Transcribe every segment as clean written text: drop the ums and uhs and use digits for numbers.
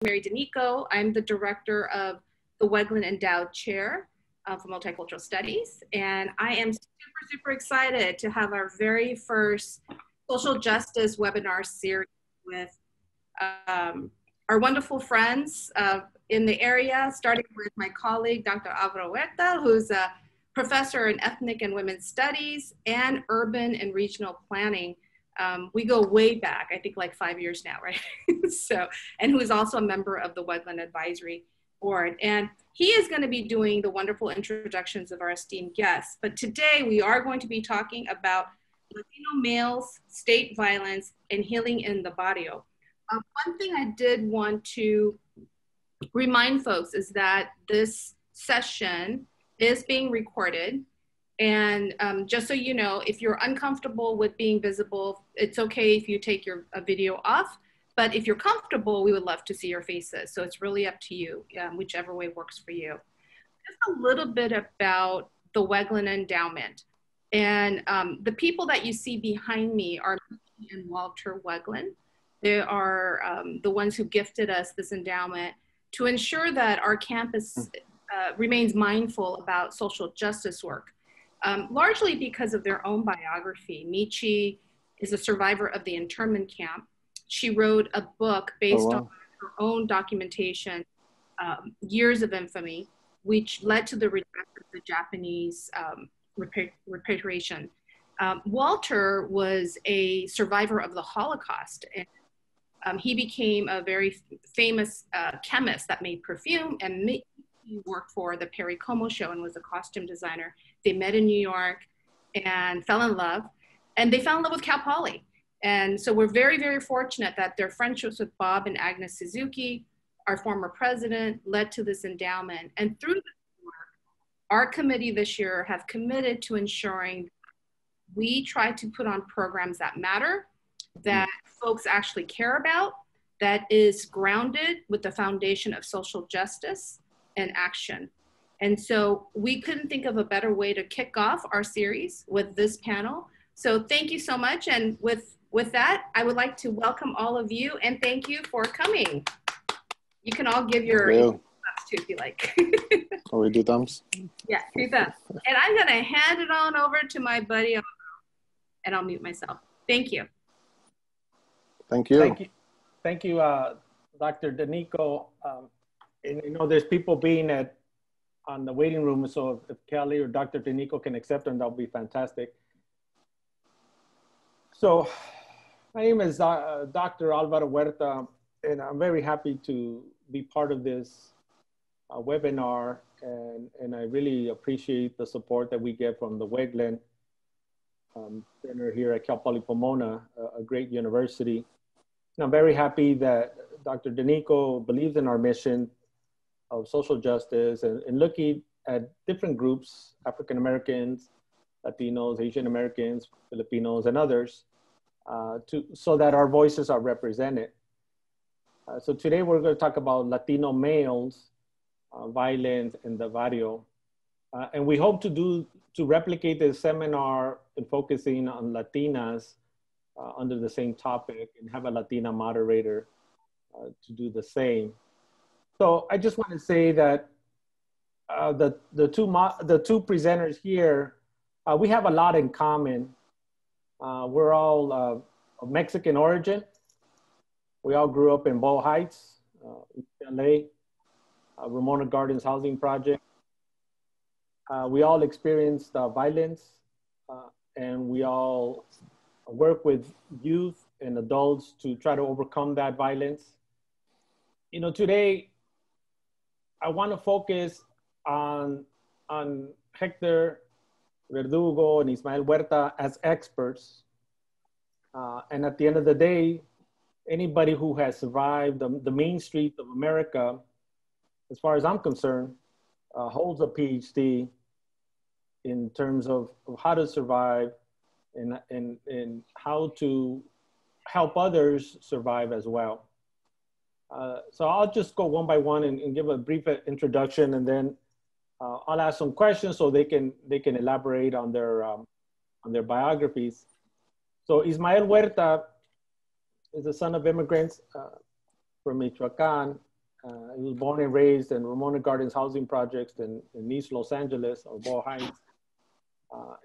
Mary Danico. I'm the director of the Weglyn Endowed Chair for Multicultural Studies. And I am super excited to have our very first social justice webinar series with our wonderful friends in the area, starting with my colleague, Dr. Alvaro Huerta, who's a professor in ethnic and women's studies and urban and regional planning. We go way back, I think like 5 years now, right? So, and who is also a member of the Weglyn Advisory Board. And he is going to be doing the wonderful introductions of our esteemed guests. But today we are going to be talking about Latino males, state violence, and healing in the Barrio. One thing I did want to remind folks is that this session is being recorded. And just so you know, if you're uncomfortable with being visible, it's okay if you take your video off. But if you're comfortable, we would love to see your faces. So it's really up to you, whichever way works for you. Just a little bit about the Weglyn Endowment. And the people that you see behind me are Mickey and Walter Weglyn. They are the ones who gifted us this endowment to ensure that our campus remains mindful about social justice work. Largely because of their own biography. Michi is a survivor of the internment camp. She wrote a book based on her own documentation, Years of Infamy, which led to the reject of the Japanese repatriation. Walter was a survivor of the Holocaust, and he became a very famous chemist that made perfume, and he worked for the Perry Como show and was a costume designer. They met in New York and fell in love, and they fell in love with Cal Poly. And so we're very fortunate that their friendships with Bob and Agnes Suzuki, our former president, led to this endowment. And through this work, our committee this year have committed to ensuring we try to put on programs that matter, that folks actually care about, that is grounded with the foundation of social justice and action. And so we couldn't think of a better way to kick off our series with this panel. So thank you so much. And with that, I would like to welcome all of you and thank you for coming. You can all give your thumbs too if you like. Oh, we do thumbs? Yeah, 3 thumbs. And I'm gonna hand it on over to my buddy and I'll mute myself. Thank you. Thank you. Thank you. Thank you, Dr. Danico. And I know there's people being on the waiting room, so if Kelly or Dr. Danico can accept them, that'll be fantastic. So my name is Dr. Alvaro Huerta, and I'm very happy to be part of this webinar, and I really appreciate the support that we get from the Weglyn Center here at Cal Poly Pomona, a great university. And I'm very happy that Dr. Danico believes in our mission of social justice and looking at different groups, African Americans, Latinos, Asian Americans, Filipinos, and others, so that our voices are represented. So today we're going to talk about Latino males, violence in the Barrio. And we hope to replicate this seminar and focusing on Latinas under the same topic and have a Latina moderator to do the same. So I just want to say that the two presenters here, we have a lot in common. We're all of Mexican origin. We all grew up in Bow Heights, LA, Ramona Gardens housing project. We all experienced violence, and we all work with youth and adults to try to overcome that violence. You know, today, I want to focus on Hector, Verdugo, and Ismael Huerta as experts. And at the end of the day, anybody who has survived the main street of America, as far as I'm concerned, holds a PhD in terms of how to survive and how to help others survive as well. So I'll just go one by one and give a brief introduction, and then I'll ask some questions so they can elaborate on their biographies. So Ismael Huerta is the son of immigrants from Michoacan. He was born and raised in Ramona Gardens housing projects in East Los Angeles, or Boyle Heights.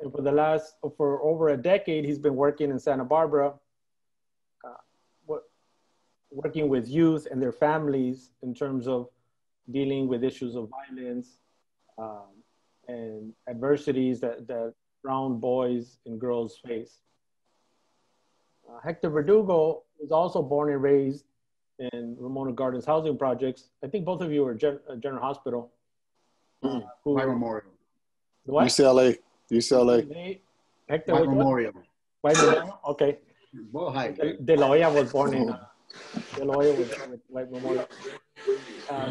And for over a decade, he's been working in Santa Barbara, working with youth and their families in terms of dealing with issues of violence and adversities that brown boys and girls face. Hector Verdugo was also born and raised in Ramona Gardens housing projects. I think both of you are General Hospital. White Memorial. What? UCLA. Hector White Memorial. White Memorial? Okay. Boyle Heights. De La Hoya was born in De La Hoya with White Memorial.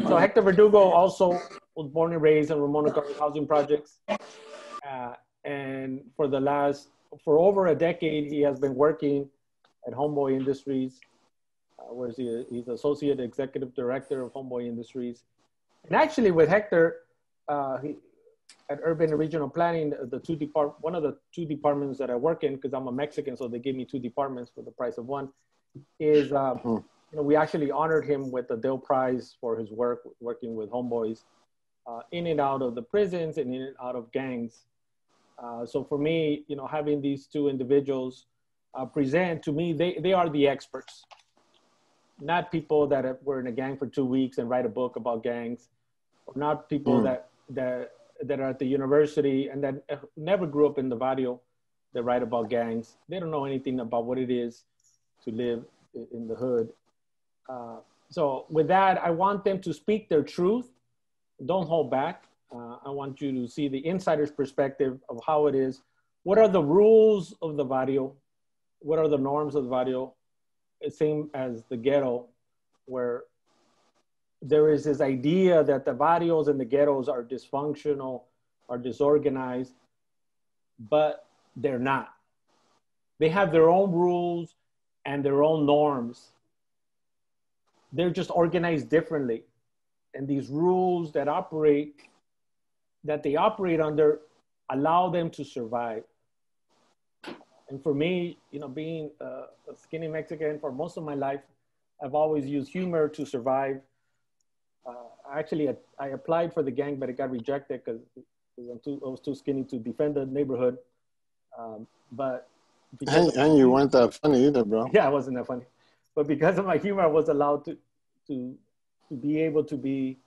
So Hector Verdugo also was born and raised in Ramona Gardens housing projects. And for over a decade, he has been working at Homeboy Industries, where he's Associate Executive Director of Homeboy Industries. And actually with Hector, at Urban and Regional Planning, one of the two departments that I work in, because I'm a Mexican, so they gave me two departments for the price of one, is we actually honored him with the Dale Prize for his work working with homeboys in and out of the prisons and in and out of gangs. So for me, having these two individuals present to me, they are the experts, not people that were in a gang for 2 weeks and write a book about gangs, or not people that are at the university and that never grew up in the barrio that write about gangs. They don't know anything about what it is to live in the hood. So with that, I want them to speak their truth. Don't hold back. I want you to see the insider's perspective of how it is. What are the rules of the barrio? What are the norms of the barrio? Same as the ghetto, where there is this idea that the barrios and the ghettos are dysfunctional, are disorganized, but they're not. They have their own rules and their own norms. They're just organized differently. And these rules that they operate under allow them to survive. And for me, being a skinny Mexican for most of my life, I've always used humor to survive. Actually, I applied for the gang, but it got rejected because I was too skinny to defend the neighborhood. And you weren't that funny either, bro. Yeah, I wasn't that funny. But because of my humor, I was allowed to be able to be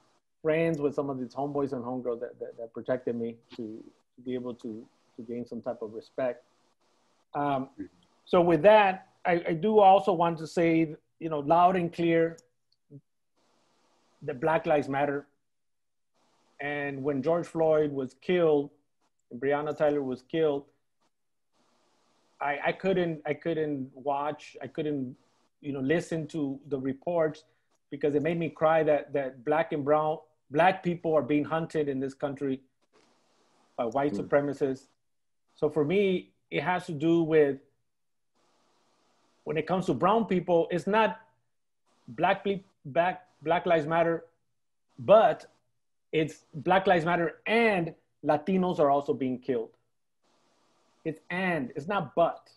friends with some of these homeboys and homegirls that protected me, to be able to gain some type of respect. So with that, I do also want to say, loud and clear, that Black Lives Matter. And when George Floyd was killed and Breonna Taylor was killed, I couldn't watch, I couldn't, listen to the reports, because it made me cry that Black people are being hunted in this country by white supremacists. So for me, it has to do with, when it comes to brown people, it's not Black Lives Matter, but it's Black Lives Matter and Latinos are also being killed. It's not but.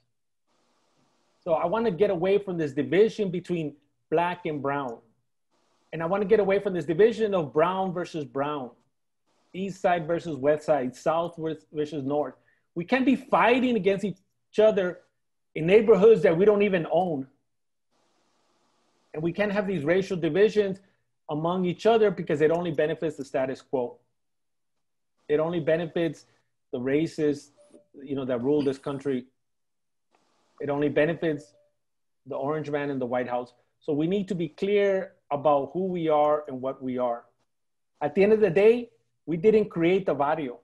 So I want to get away from this division between Black and brown. And I want to get away from this division of brown versus brown, east side versus west side, south versus north. We can't be fighting against each other in neighborhoods that we don't even own. And we can't have these racial divisions among each other, because it only benefits the status quo. It only benefits the racists, that rule this country. It only benefits the orange man in the White House. So we need to be clear about who we are and what we are. At the end of the day, we didn't create the barrio.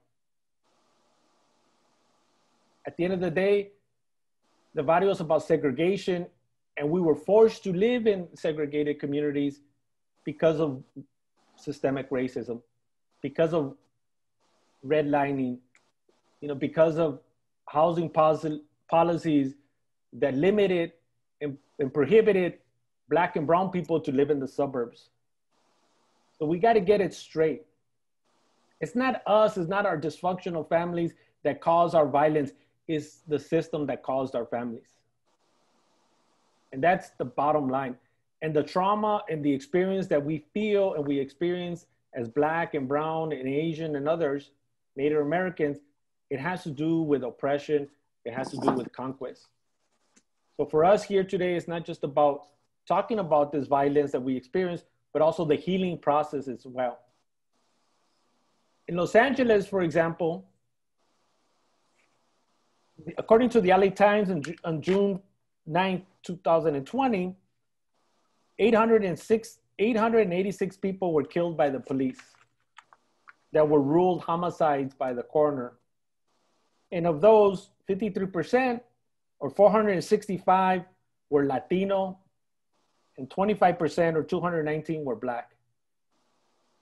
At the end of the day, the barrio is about segregation, and we were forced to live in segregated communities because of systemic racism, because of redlining, because of housing policies that limited and prohibited Black and brown people to live in the suburbs. So we got to get it straight. It's not us, it's not our dysfunctional families that cause our violence, it's the system that caused our families. And that's the bottom line. and the trauma and the experience that we feel and we experience as Black and brown and Asian and others, Native Americans, it has to do with oppression. It has to do with conquest. So for us here today, it's not just about talking about this violence that we experience, but also the healing process as well. In Los Angeles, for example, according to the LA Times on June 9, 2020, 886 people were killed by the police that were ruled homicides by the coroner. And of those, 53% or 465 were Latino, and 25% or 219 were Black,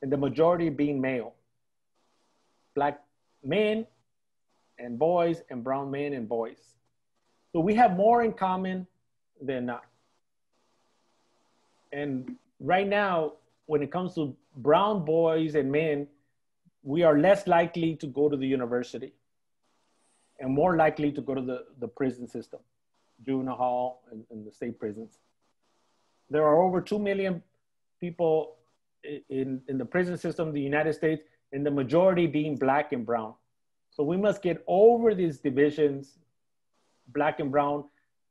and the majority being male. Black men and boys and brown men and boys. So we have more in common than not. And right now, when it comes to brown boys and men, we are less likely to go to the university and more likely to go to the prison system, juvenile hall and the state prisons. There are over 2 million people in the prison system of the United States, and the majority being Black and brown. So we must get over these divisions, Black and brown,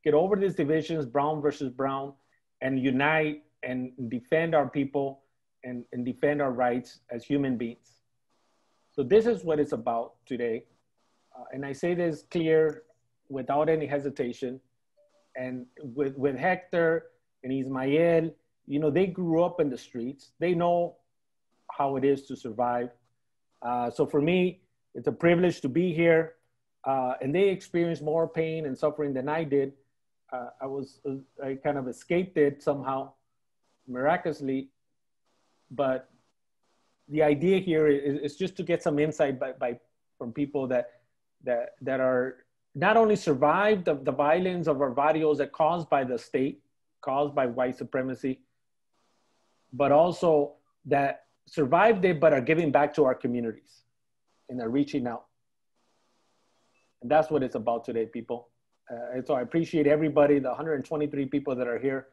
get over these divisions, brown versus brown, and unite and defend our people and defend our rights as human beings. So this is what it's about today. And I say this clear without any hesitation. And with Hector and Ismael, you know, they grew up in the streets. They know how it is to survive. So for me, it's a privilege to be here. And they experienced more pain and suffering than I did. I kind of escaped it somehow, miraculously. But the idea here is just to get some insight from people that are not only survived the violence of our barrios that caused by the state, caused by white supremacy, but also that survived it but are giving back to our communities and are reaching out. And that's what it's about today, people. And so I appreciate everybody, the 123 people that are here.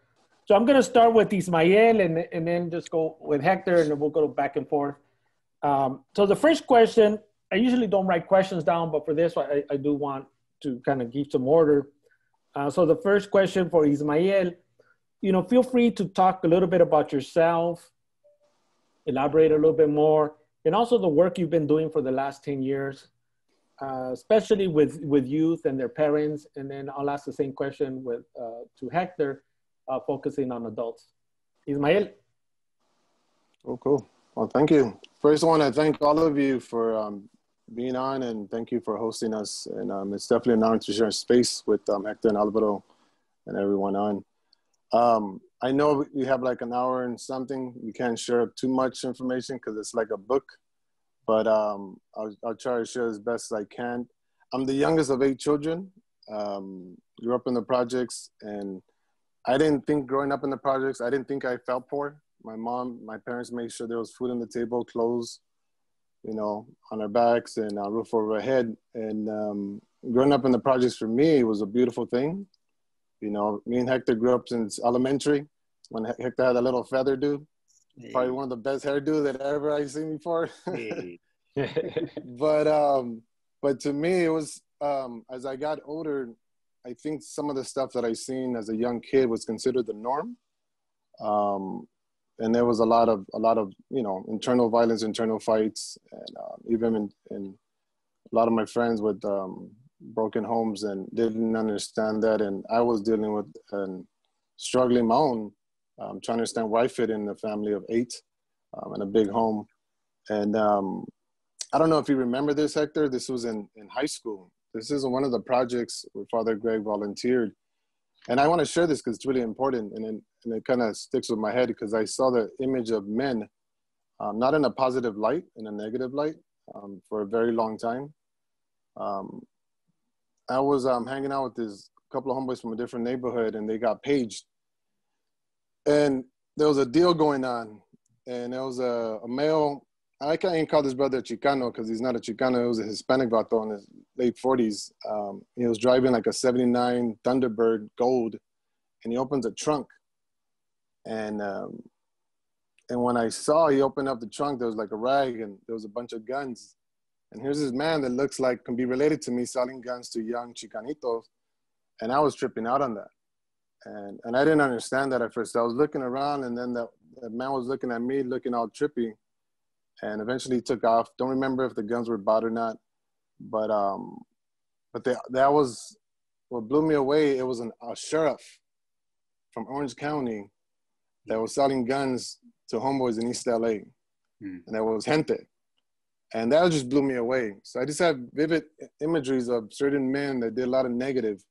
So I'm going to start with Ismael and then just go with Hector, and then we'll go back and forth. So the first question, I usually don't write questions down, but for this, I do want to kind of give some order. So the first question for Ismael, you know, feel free to talk a little bit about yourself, elaborate a little bit more, and also the work you've been doing for the last 10 years, especially with youth and their parents. And then I'll ask the same question to Hector, focusing on adults. Ismael. Oh, cool. Well, thank you. First, I want to thank all of you for being on, and thank you for hosting us. And it's definitely an honor to share space with Hector and Alvaro and everyone on. I know we have like an hour and something. We can't share too much information because it's like a book, but I'll try to share as best as I can. I'm the youngest of 8 children. Grew up in the projects, and I didn't think growing up in the projects, I didn't think I felt poor. My parents made sure there was food on the table, clothes, you know, on our backs, and a roof over our head. And growing up in the projects for me was a beautiful thing. You know, me and Hector grew up since elementary when Hector had a little feather dude. Hey. Probably one of the best hairdo that ever I've seen before. Hey. But to me, it was, as I got older, I think some of the stuff that I seen as a young kid was considered the norm. And there was a lot of, you know, internal violence, internal fights, and even in a lot of my friends with broken homes and didn't understand that. And I was dealing with and struggling my own, trying to understand where I fit in a family of 8 in a big home. And I don't know if you remember this, Hector. This was in high school. This is one of the projects where Father Greg volunteered. And I want to share this because it's really important, and it kind of sticks with my head because I saw the image of men, not in a positive light, in a negative light, for a very long time. I was hanging out with this couple of homeboys from a different neighborhood, and they got paged. And there was a deal going on, and there was a male, I can't even call this brother Chicano because he's not a Chicano. It was a Hispanic vato in his late 40s. He was driving like a 79 Thunderbird Gold, and he opens a trunk. And when I saw he opened up the trunk, there was like a rag and there was a bunch of guns. And here's this man that looks like can be related to me selling guns to young Chicanitos. And I was tripping out on that. And I didn't understand that at first. I was looking around, and then that man was looking at me, looking all trippy, and eventually took off. Don't remember if the guns were bought or not, but that was what blew me away. It was a sheriff from Orange County that was selling guns to homeboys in East LA, and that was gente. And that just blew me away. So I just have vivid imageries of certain men that did a lot of negative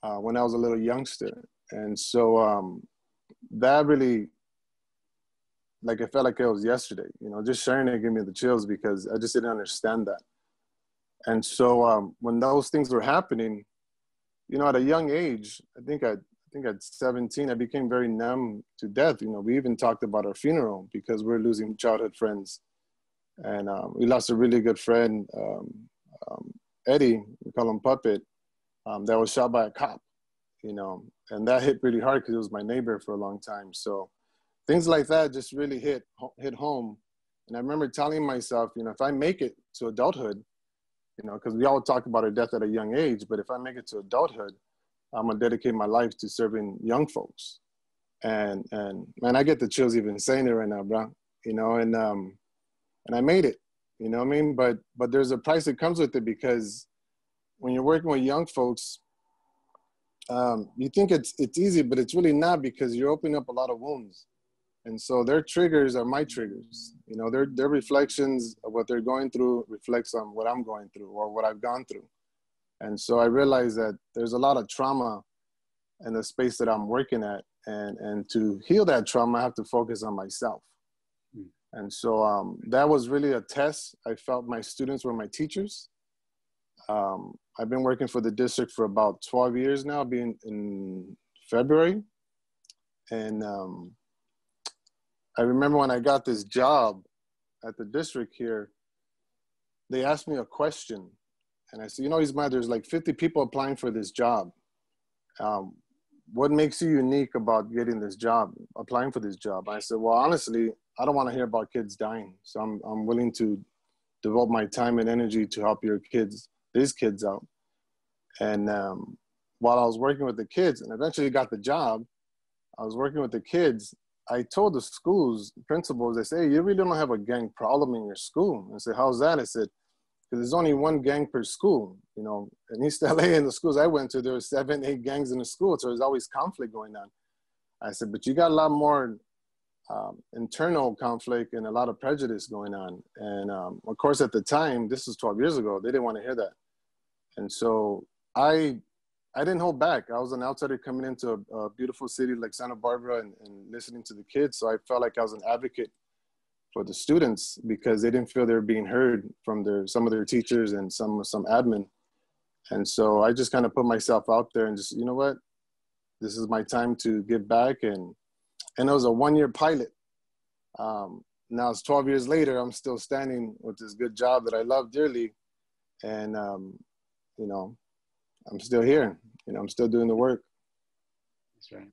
when I was a little youngster. And so that really, like, it felt like it was yesterday, you know, just sharing it gave me the chills because I just didn't understand that. And so when those things were happening, you know, at a young age, I think at 17, I became very numb to death. You know, we even talked about our funeral because we're losing childhood friends. And we lost a really good friend, Eddie, we call him Puppet, that was shot by a cop, you know, and that hit really hard because it was my neighbor for a long time. So things like that just really hit home. And I remember telling myself, you know, if I make it to adulthood, you know, because we all talk about our death at a young age, but if I make it to adulthood, I'm gonna dedicate my life to serving young folks. And man, I get the chills even saying it right now, bro. You know, and I made it. You know what I mean? But there's a price that comes with it because when you're working with young folks, you think it's easy, but it's really not because you're opening up a lot of wounds. And so their triggers are my triggers. You know, their reflections of what they're going through reflects on what I'm going through or what I've gone through. And so I realized that there's a lot of trauma in the space that I'm working at. And to heal that trauma, I have to focus on myself. And so that was really a test. I felt my students were my teachers. I've been working for the district for about 12 years now, being in February. And I remember when I got this job at the district here, they asked me a question. And I said, you know, Ismael, there's like 50 people applying for this job. What makes you unique about getting this job, applying for this job? I said, well, honestly, I don't want to hear about kids dying. So I'm willing to devote my time and energy to help these kids out. And while I was working with the kids and eventually got the job, I was working with the kids. I told the schools, principals, they say, hey, you really don't have a gang problem in your school. I said, how's that? I said, because there's only one gang per school. You know, in East LA, in the schools I went to, there were 7, 8 gangs in the school. So there's always conflict going on. I said, but you got a lot more internal conflict and a lot of prejudice going on. And of course, at the time, this was 12 years ago, they didn't want to hear that. And so I didn't hold back. I was an outsider coming into a beautiful city like Santa Barbara and listening to the kids. So I felt like I was an advocate for the students because they didn't feel they were being heard from some of their teachers and some admin. And so I just kind of put myself out there and just, you know what, this is my time to give back. And it was a 1-year pilot. Now it's 12 years later, I'm still standing with this good job that I love dearly. And, you know, I'm still here. You know, I'm still doing the work. That's right.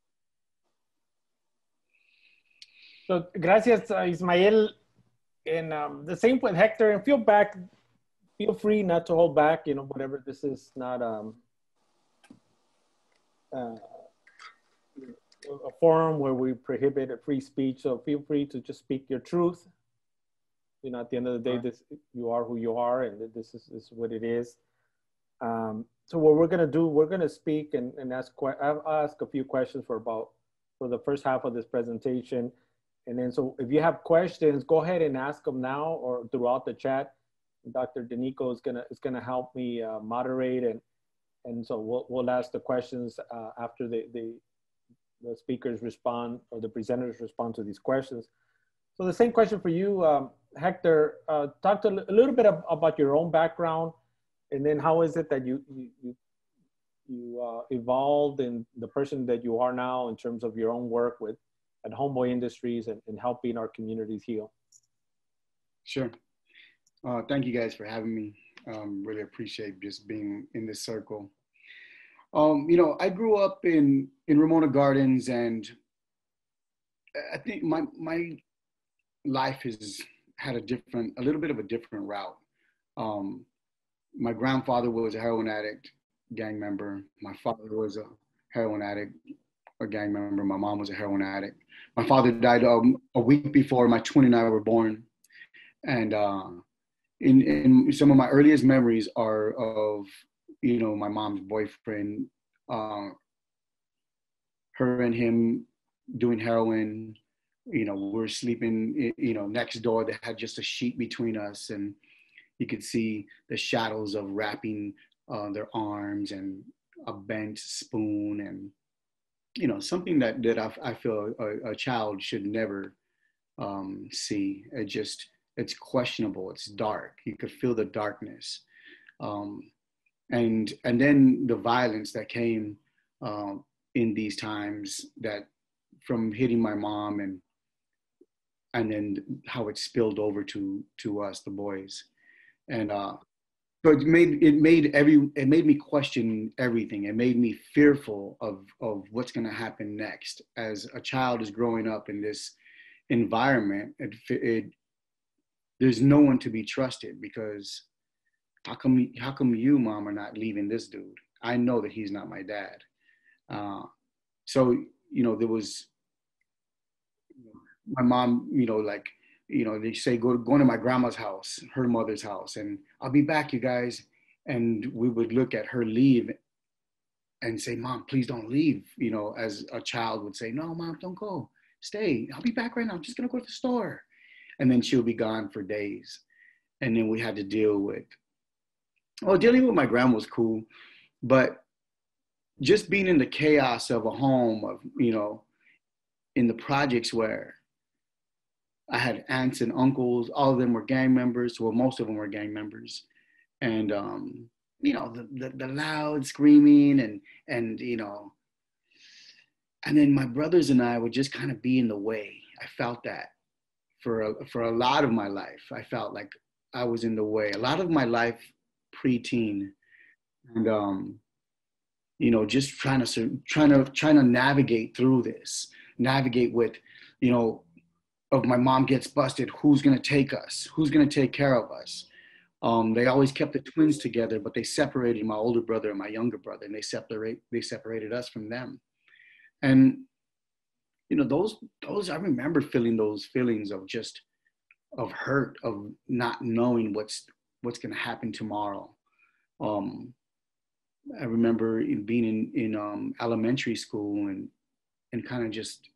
So, gracias, Ismael. And the same with Hector. And feel free not to hold back, you know, whatever. This is not a forum where we prohibit free speech. So feel free to just speak your truth. You know, at the end of the day, you are who you are, and this is what it is. So what we're gonna do, we're gonna speak and I'll ask a few questions for the first half of this presentation. And then, so if you have questions, go ahead and ask them now or throughout the chat. Dr. Danico is gonna help me moderate, and so we'll ask the questions after the speakers respond or the presenters respond to these questions. So the same question for you, Hector. Talk a little bit about your own background, and then how is it that you evolved in the person that you are now in terms of your own work at Homeboy Industries and helping our communities heal? Sure. Thank you guys for having me. Really appreciate just being in this circle. You know, I grew up in Ramona Gardens, and I think my life has had a little bit of a different route. My grandfather was a heroin addict, gang member. My father was a heroin addict, a gang member. My mom was a heroin addict. My father died a week before my twin and I were born. And in some of my earliest memories are of, my mom's boyfriend, her and him doing heroin. We're sleeping, next door. They had just a sheet between us, and you could see the shadows of wrapping their arms and a bent spoon, and something that I feel a child should never see. It's questionable. It's dark. You could feel the darkness, and then the violence that came in these times, that from hitting my mom, and then how it spilled over to us, the boys. And so it made me question everything. It made me fearful of what's going to happen next. As a child is growing up in this environment, there's no one to be trusted, because how come you, mom, are not leaving this dude? I know that he's not my dad. So there was my mom, they say going to my grandma's house, her mother's house, and I'll be back, you guys. And we would look at her leave and say, Mom, please don't leave. As a child would say, no, Mom, don't go. Stay. I'll be back right now. I'm just going to go to the store. And then she'll be gone for days. And then we had to dealing with my grandma was cool, but just being in the chaos of a home of, in the projects where I had aunts and uncles, all of them were gang members. Well, most of them were gang members. And, the loud screaming and then my brothers and I would just kind of be in the way. I felt that for a lot of my life. I felt like I was in the way. A lot of my life pre-teen, and just trying to navigate through this, navigate with, of my mom gets busted, who's gonna take us? Who's gonna take care of us? They always kept the twins together, but they separated my older brother and my younger brother, and they separated us from them. And those I remember feeling those feelings of hurt, of not knowing what's gonna happen tomorrow. I remember being in elementary school and kind of just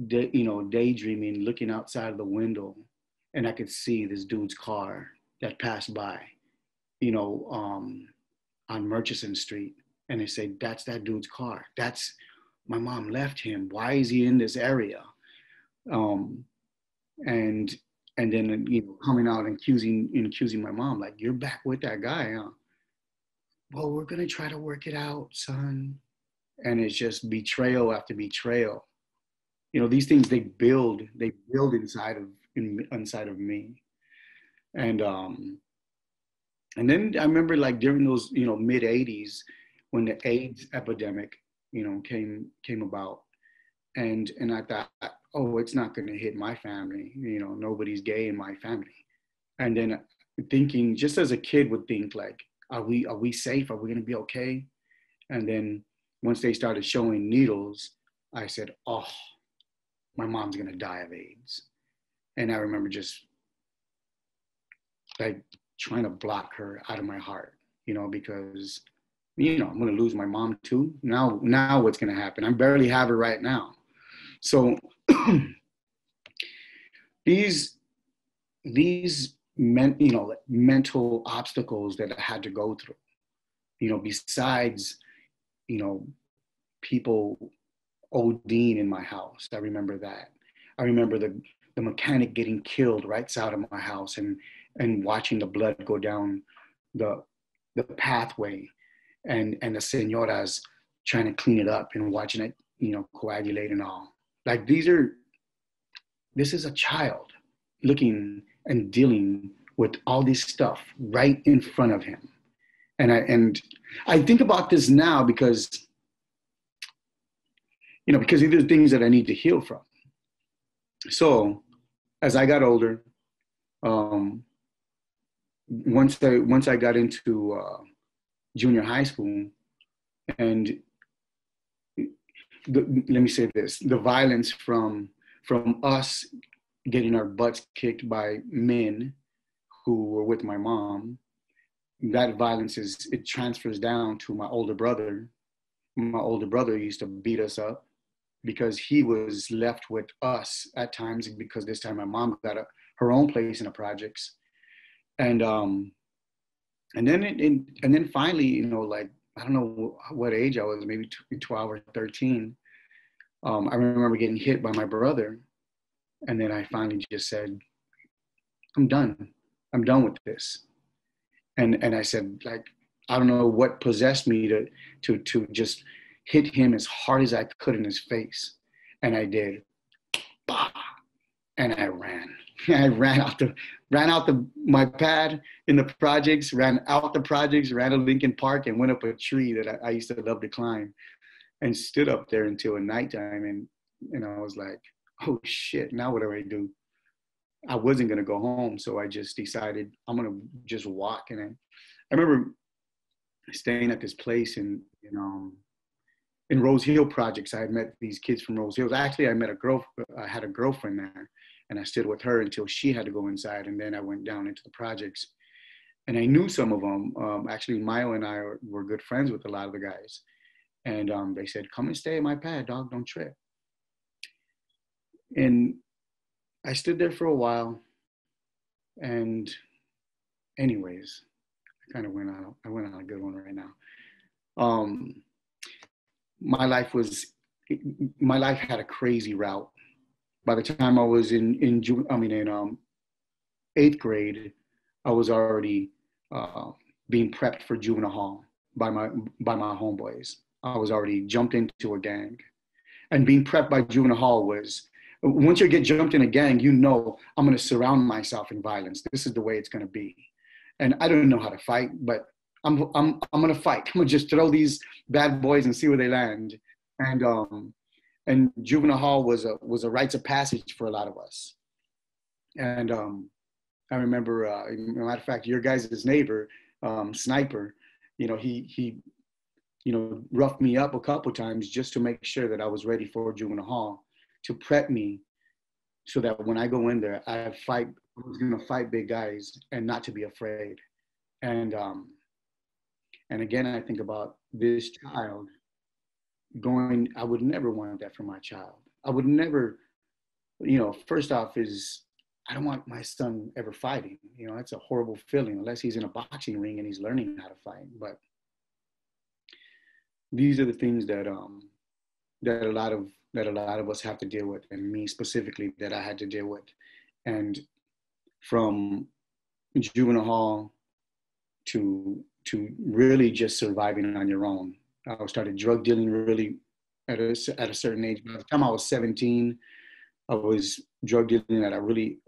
daydreaming, looking outside of the window, and I could see this dude's car that passed by, on Murchison Street, and they say, that's that dude's car. That's my mom left him. Why is he in this area? And then coming out and accusing my mom, like, you're back with that guy, huh? Well, we're gonna try to work it out, son. And it's just betrayal after betrayal. These things, they build inside of me. And then I remember, like, during those mid 80s, when the AIDS epidemic came about, and I thought, oh, it's not going to hit my family. Nobody's gay in my family. And then thinking, just as a kid would think, like, are we safe? Are we going to be okay? And then once they started showing needles, I said, oh, my mom's going to die of AIDS. And I remember just like trying to block her out of my heart, because, I'm going to lose my mom too. Now what's going to happen? I barely have her right now. So these mental obstacles that I had to go through, besides, people ODing in my house. I remember that. I remember the mechanic getting killed right outside of my house, and watching the blood go down the pathway, and the señoras trying to clean it up and watching it, coagulate and all. Like, this is a child looking and dealing with all this stuff right in front of him. And I think about this now because, because these are things that I need to heal from. So as I got older, once I got into junior high school, and let me say this, the violence from us getting our butts kicked by men who were with my mom, that violence it transfers down to my older brother. My older brother used to beat us up because he was left with us at times, because this time my mom got her own place in the projects. And then finally, like, I don't know what age I was, maybe 12 or 13. I remember getting hit by my brother. And then I finally just said, I'm done. I'm done with this. And I said, like, I don't know what possessed me to just hit him as hard as I could in his face. And I did. Bah! And I ran. I ran out my pad in the projects, ran out the projects, ran to Lincoln Park, and went up a tree that I used to love to climb, and stood up there until nighttime. And I was like, oh shit, now what do I do? I wasn't gonna go home, so I just decided I'm gonna just walk. And I remember staying at this place in Rose Hill projects. I had met these kids from Rose Hills. Actually, I had a girlfriend there, and I stayed with her until she had to go inside. And then I went down into the projects, and I knew some of them. Actually, Milo and I were good friends with a lot of the guys. And they said, come and stay at my pad, dog, don't trip. And I stood there for a while. And anyways, I went on a good one right now. My life had a crazy route. By the time I was in 8th grade, I was already being prepped for juvenile hall by my homeboys. I was already jumped into a gang. And being prepped by juvenile hall was, once you get jumped in a gang, I'm going to surround myself in violence. This is the way it's going to be. And I don't know how to fight, but I'm going to fight. I'm going to just throw these bad boys and see where they land. And juvenile hall was a rites of passage for a lot of us. And I remember, as a matter of fact, your guys' neighbor, Sniper, he roughed me up a couple times just to make sure that I was ready for juvenile hall, to prep me so that when I go in there, I was going to fight big guys and not to be afraid. And again, I think about this child going, I would never want that for my child. I would never, first off I don't want my son ever fighting. That's a horrible feeling, unless he's in a boxing ring and he's learning how to fight. But these are the things that a lot of us have to deal with, and me specifically, that I had to deal with. And from juvenile hall to really just surviving on your own. I started drug dealing really at a certain age. By the time I was 17, I was drug dealing at a really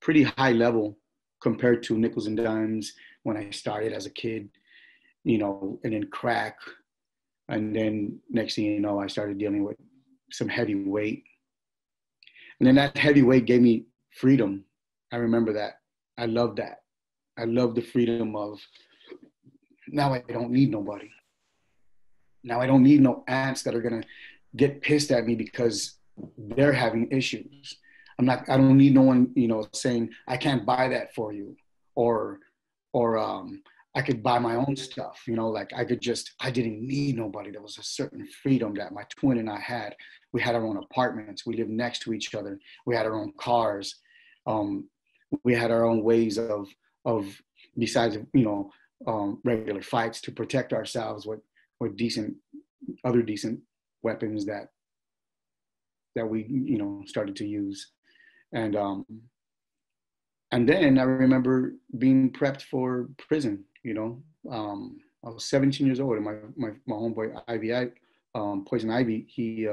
pretty high level compared to nickels and dimes when I started as a kid, and then crack. And then next thing you know, I started dealing with some heavy weight. And then that heavy weight gave me freedom. I remember that. I love that. I love the freedom of, now I don't need nobody. Now I don't need no aunts that are gonna get pissed at me because they're having issues. I don't need no one, saying, I can't buy that for you. Or I could buy my own stuff, like I didn't need nobody. There was a certain freedom that my twin and I had. We had our own apartments. We lived next to each other. We had our own cars. We had our own ways of besides, regular fights, to protect ourselves with other decent weapons that we, started to use. And then I remember being prepped for prison. I was 17 years old, and my homeboy Ivy, Poison Ivy, he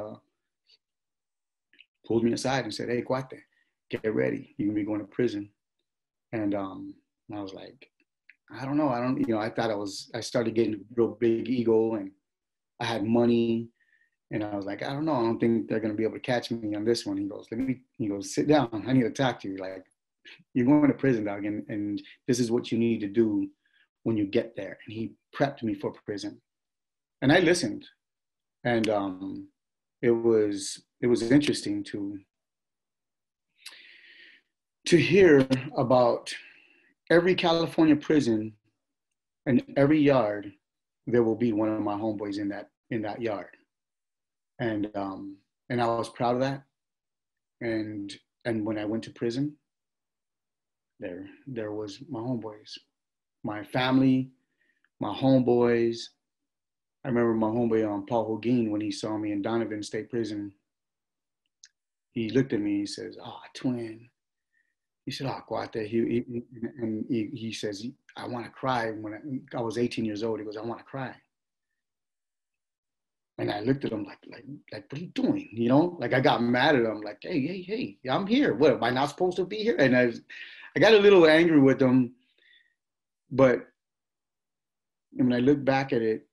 pulled me aside and said, "Hey, Cuate, get ready. You're gonna be going to prison." And I was like, I don't know. I thought I started getting a real big ego, and I had money, And I was like, I don't know. I don't think they're going to be able to catch me on this one. He goes, sit down. I need to talk to you. Like, you're going to prison, dog. And this is what you need to do when you get there. And he prepped me for prison. And I listened. And it was interesting to hear about every California prison and every yard. There will be one of my homeboys in that yard. And I was proud of that. And when I went to prison, there was my homeboys, my family, my homeboys. I remember my homeboy Paul Hoguin, when he saw me in Donovan State Prison, he looked at me. He says, "Ah, oh, twin." He said, "Ah, oh, Cuate." He says, "I want to cry." When I was 18 years old, he goes, "I want to cry." And I looked at him like, what are you doing? You know, like I got mad at him, like, hey, I'm here. What, am I not supposed to be here? And I got a little angry with him, but when I look back at it,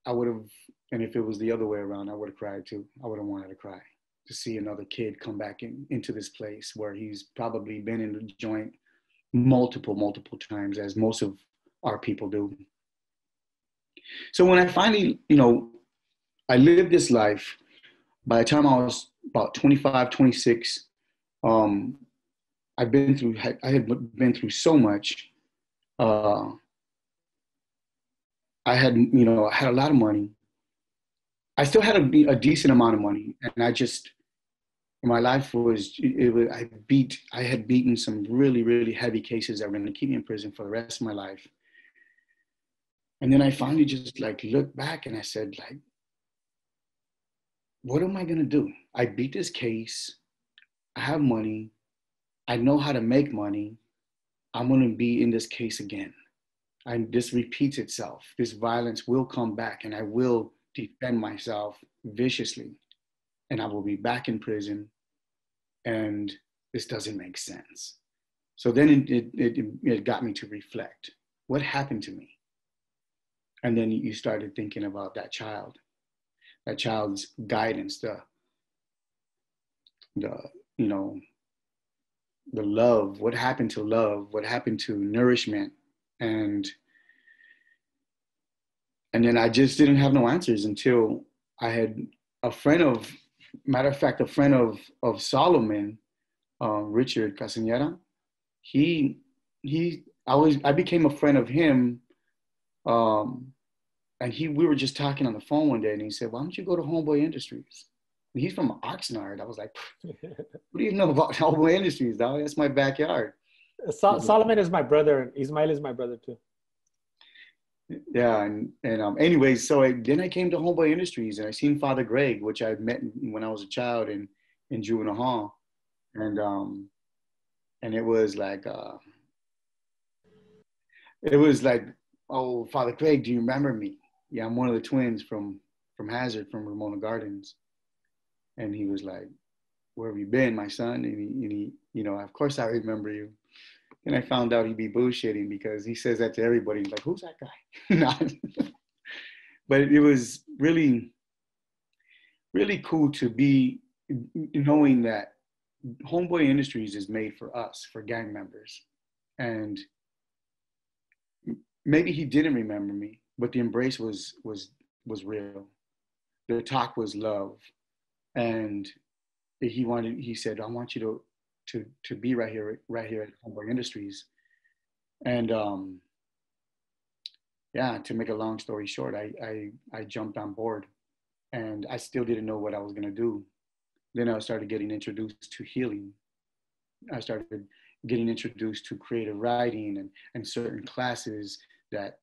I would have, and if it was the other way around, I would have cried too. I would have wanted to cry to see another kid come back into this place where he's probably been in the joint multiple times, as most of our people do. So when I finally, I lived this life. By the time I was about 25, 26, I had been through so much. I had a lot of money. I still had a decent amount of money, and my life was, I had beaten some really, really heavy cases that were going to keep me in prison for the rest of my life. And then I finally just looked back and I said, what am I going to do? I beat this case. I have money. I know how to make money. I'm going to be in this case again. And this repeats itself. This violence will come back, and I will defend myself viciously. And I will be back in prison. And this doesn't make sense. So then it got me to reflect. What happened to me? And then you started thinking about that child's guidance, the love. What happened to love? What happened to nourishment? And then I just didn't have no answers until I had a friend of Solomon, Richard Casanera. I became a friend of him. And we were just talking on the phone one day, and he said, "Why don't you go to Homeboy Industries?" And he's from Oxnard. I was like, "What do you know about Homeboy Industries, dog? That's my backyard." Solomon is my brother. Ismael is my brother too. Yeah, and anyways, so then I came to Homeboy Industries, and I seen Father Greg, which I met when I was a child in juvenile hall, and it was like, "Oh, Father Greg, do you remember me? Yeah, I'm one of the twins from Hazard, from Ramona Gardens." And he was like, "Where have you been, my son?" And he, "Of course I remember you." And I found out he'd be bullshitting, because he says that to everybody. He's like, "Who's that guy?" But it was really, really cool to be knowing that Homeboy Industries is made for us, for gang members. And maybe he didn't remember me, but the embrace was real. The talk was love. And he said, "I want you to be right here at Homeboy Industries." And to make a long story short, I jumped on board, and I still didn't know what I was going to do. Then I started getting introduced to healing. I started getting introduced to creative writing and certain classes that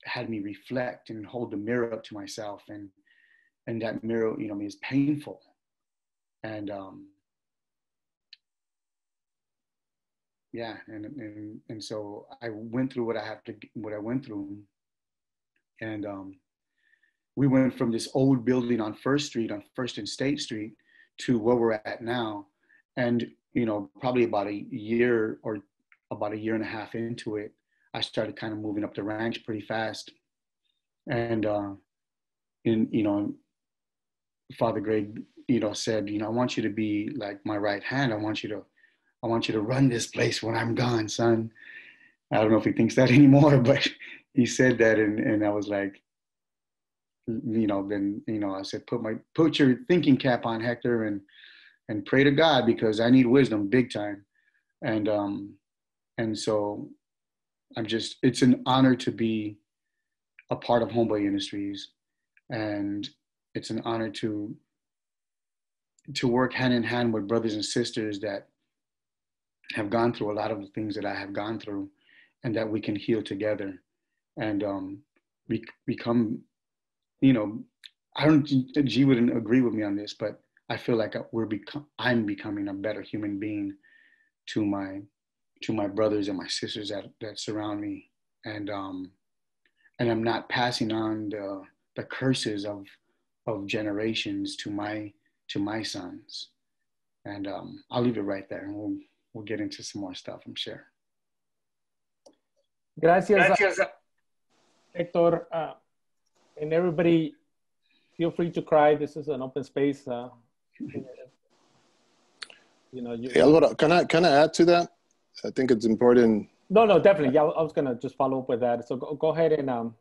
had me reflect and hold the mirror up to myself, and that mirror, is painful. And and so I went through what I went through, and we went from this old building on First and State Street, to where we're at now. And probably about a year and a half into it, I started kind of moving up the ranks pretty fast. And Father Greg, said, I want you to be like my right hand. I want you to run this place when I'm gone, son. I don't know if he thinks that anymore, but he said that, and I was like, I said, put your thinking cap on, Hector, and pray to God, because I need wisdom big time. And so it's an honor to be a part of Homeboy Industries, and it's an honor to work hand in hand with brothers and sisters that have gone through a lot of the things that I have gone through, and that we can heal together and become, I don't, G wouldn't agree with me on this, but I feel like I'm becoming a better human being to my brothers and my sisters that surround me, and I'm not passing on the curses of generations to my sons. And I'll leave it right there, and we'll get into some more stuff, I'm sure. Gracias. Hector, and everybody, feel free to cry. This is an open space. Hey, Alvaro, can I add to that? I think it's important. No, definitely. Yeah, I was gonna just follow up with that. So go ahead and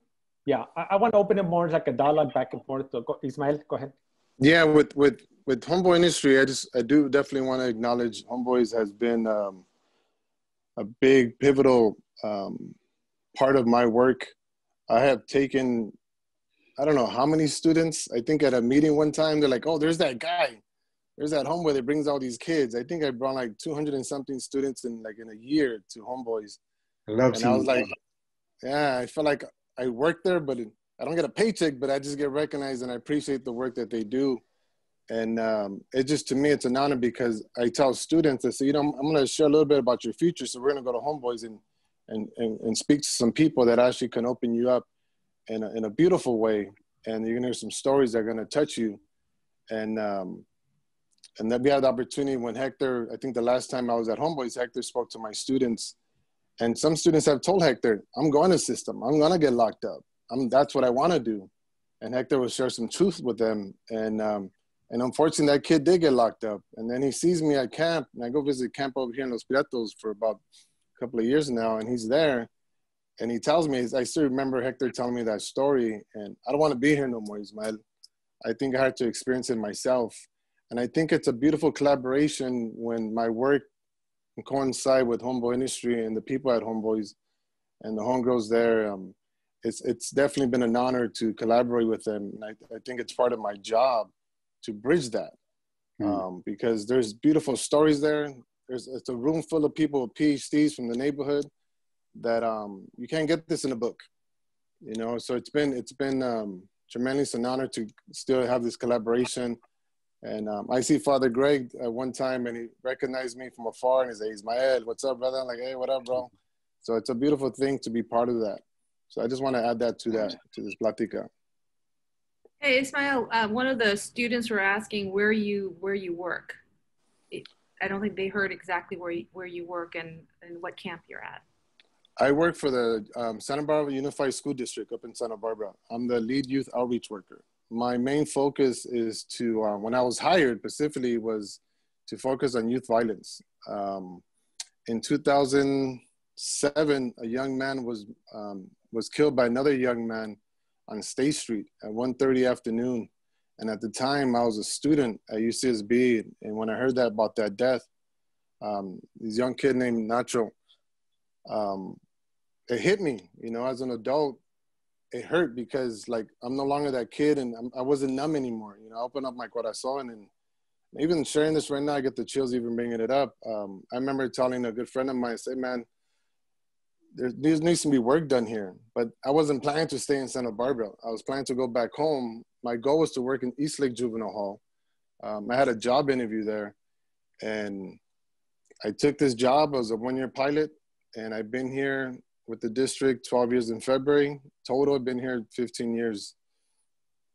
yeah, I want to open it more like a dialogue back and forth. So Ismael, go ahead. Yeah, with Homeboy Industry, I do definitely want to acknowledge Homeboys has been a big pivotal part of my work. I have taken, I don't know how many students. I think at a meeting one time, they're like, "Oh, there's that guy. There's that homeboy that brings all these kids." I think I brought like 200 and something students in a year to Homeboys. I love and I was like, yeah, I feel like I work there, but I don't get a paycheck, but I just get recognized, and I appreciate the work that they do. And it just, to me, it's an honor, because I tell students, I say, I'm going to share a little bit about your future. So we're going to go to Homeboys and speak to some people that actually can open you up in a beautiful way. And you're going to hear some stories that are going to touch you. And then we had the opportunity when Hector, I think the last time I was at Homeboys, Hector spoke to my students. And some students have told Hector, I'm going to system. I'm going to get locked up. That's what I want to do. And Hector will share some truth with them. And unfortunately, that kid did get locked up. And then he sees me at camp, and I go visit camp over here in Los Piratos for about a couple of years now, and he's there. And he tells me, I still remember Hector telling me that story, and I don't want to be here no more, Ismael. I think I had to experience it myself. And I think it's a beautiful collaboration when my work can coincide with Homeboy Industry and the people at Homeboys and the homegirls there. It's definitely been an honor to collaborate with them. And I think it's part of my job to bridge that, because there's beautiful stories there. It's a room full of people with Ph.D s from the neighborhood that you can't get this in a book, So it's been tremendous an honor to still have this collaboration. And I see Father Greg one time, and he recognized me from afar, and he said, "Ismael, what's up, brother?" I'm like, "Hey, what up, bro?" So it's a beautiful thing to be part of that. So I just want to add that to this plática. Hey, Ismael, one of the students were asking where you work. I don't think they heard exactly where you work and what camp you're at. I work for the Santa Barbara Unified School District up in Santa Barbara. I'm the lead youth outreach worker. My main focus is to, when I was hired specifically, was to focus on youth violence. In 2007, a young man was killed by another young man on State Street at 1:30 afternoon. And at the time, I was a student at UCSB. And when I heard about that death, this young kid named Nacho, it hit me, as an adult. It hurt because I'm no longer that kid, and I wasn't numb anymore. I opened up my corazon, and even sharing this right now, I get the chills even bringing it up. I remember telling a good friend of mine, say, "Man, there needs to be work done here." But I wasn't planning to stay in Santa Barbara. I was planning to go back home. My goal was to work in Eastlake Juvenile Hall. I had a job interview there, and I took this job. I was a one-year pilot, and I've been here with the district 12 years in February. Total, I've been here 15 years,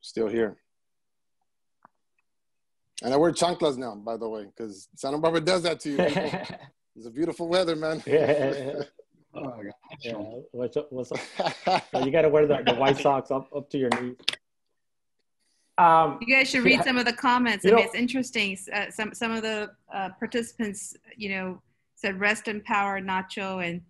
still here. And I wear chanclas now, by the way, because Santa Barbara does that to you. It's a beautiful weather, man. Oh, yeah. What's up? Well, you got to wear the white socks up to your knees. You guys should read some of the comments. I mean, it's interesting. Some of the participants, said rest in power, Nacho,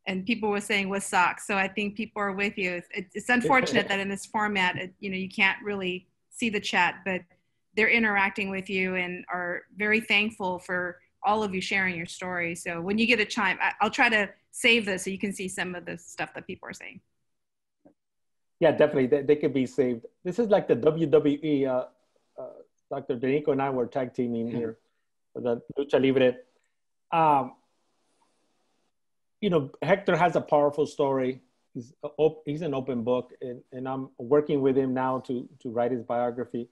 and people were saying with socks. So I think people are with you. It's unfortunate that in this format, you can't really see the chat, but they're interacting with you and are very thankful for all of you sharing your story. So when you get a chime, I'll try to save this so you can see some of the stuff that people are saying. Yeah, definitely. They could be saved. This is like the WWE. Dr. Denico and I were tag teaming here for the Lucha Libre. Hector has a powerful story. He's an open book, and I'm working with him now to write his biography.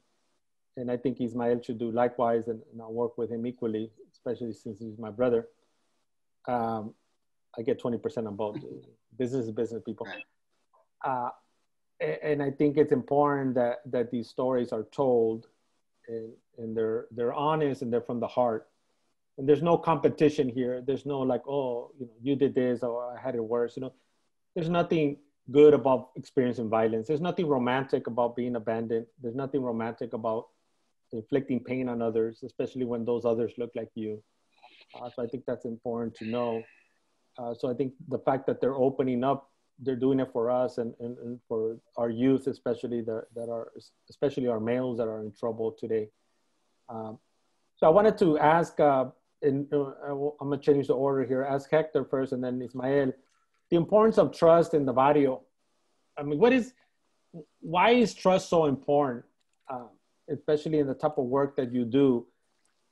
And I think Ismael should do likewise, and I'll work with him equally, especially since he's my brother. I get 20% on both. Business is business, people. And I think it's important that these stories are told, and they're honest and they're from the heart. And there's no competition here. There's no like, oh, you did this, or I had it worse. There's nothing good about experiencing violence. There's nothing romantic about being abandoned. There's nothing romantic about inflicting pain on others, especially when those others look like you. So I think that's important to know. So I think the fact that they're opening up, they're doing it for us and for our youth, especially especially our males that are in trouble today. So I wanted to ask, I'm gonna change the order here. Ask Hector first, and then Ismael, the importance of trust in the barrio. I mean, why is trust so important, especially in the type of work that you do?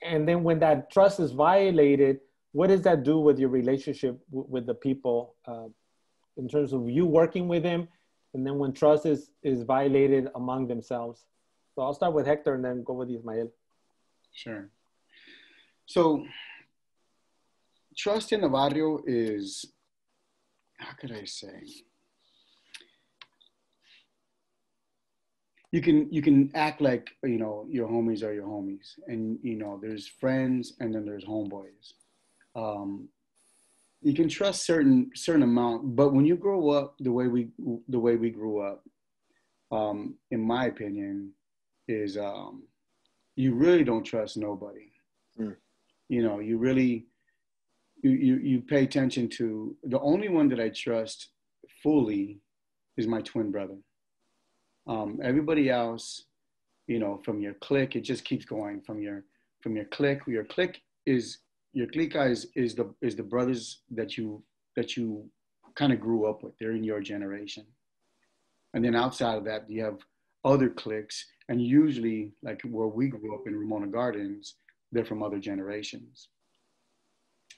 And then when that trust is violated, what does that do with your relationship with the people? In terms of you working with them, and then when trust is violated among themselves. So I'll start with Hector and then go with Ismael. Sure. So trust in the barrio is, how could I say? You can act like, your homies are your homies, and there's friends and then there's homeboys. You can trust certain amount, but when you grow up the way we grew up, in my opinion, is you really don't trust nobody. You really you pay attention to the only one that I trust fully is my twin brother. Everybody else, from your clique, it just keeps going from your clique. Your clique is the brothers that you kind of grew up with. They're in your generation. And then outside of that, you have other cliques, and usually, like where we grew up in Ramona Gardens, they're from other generations,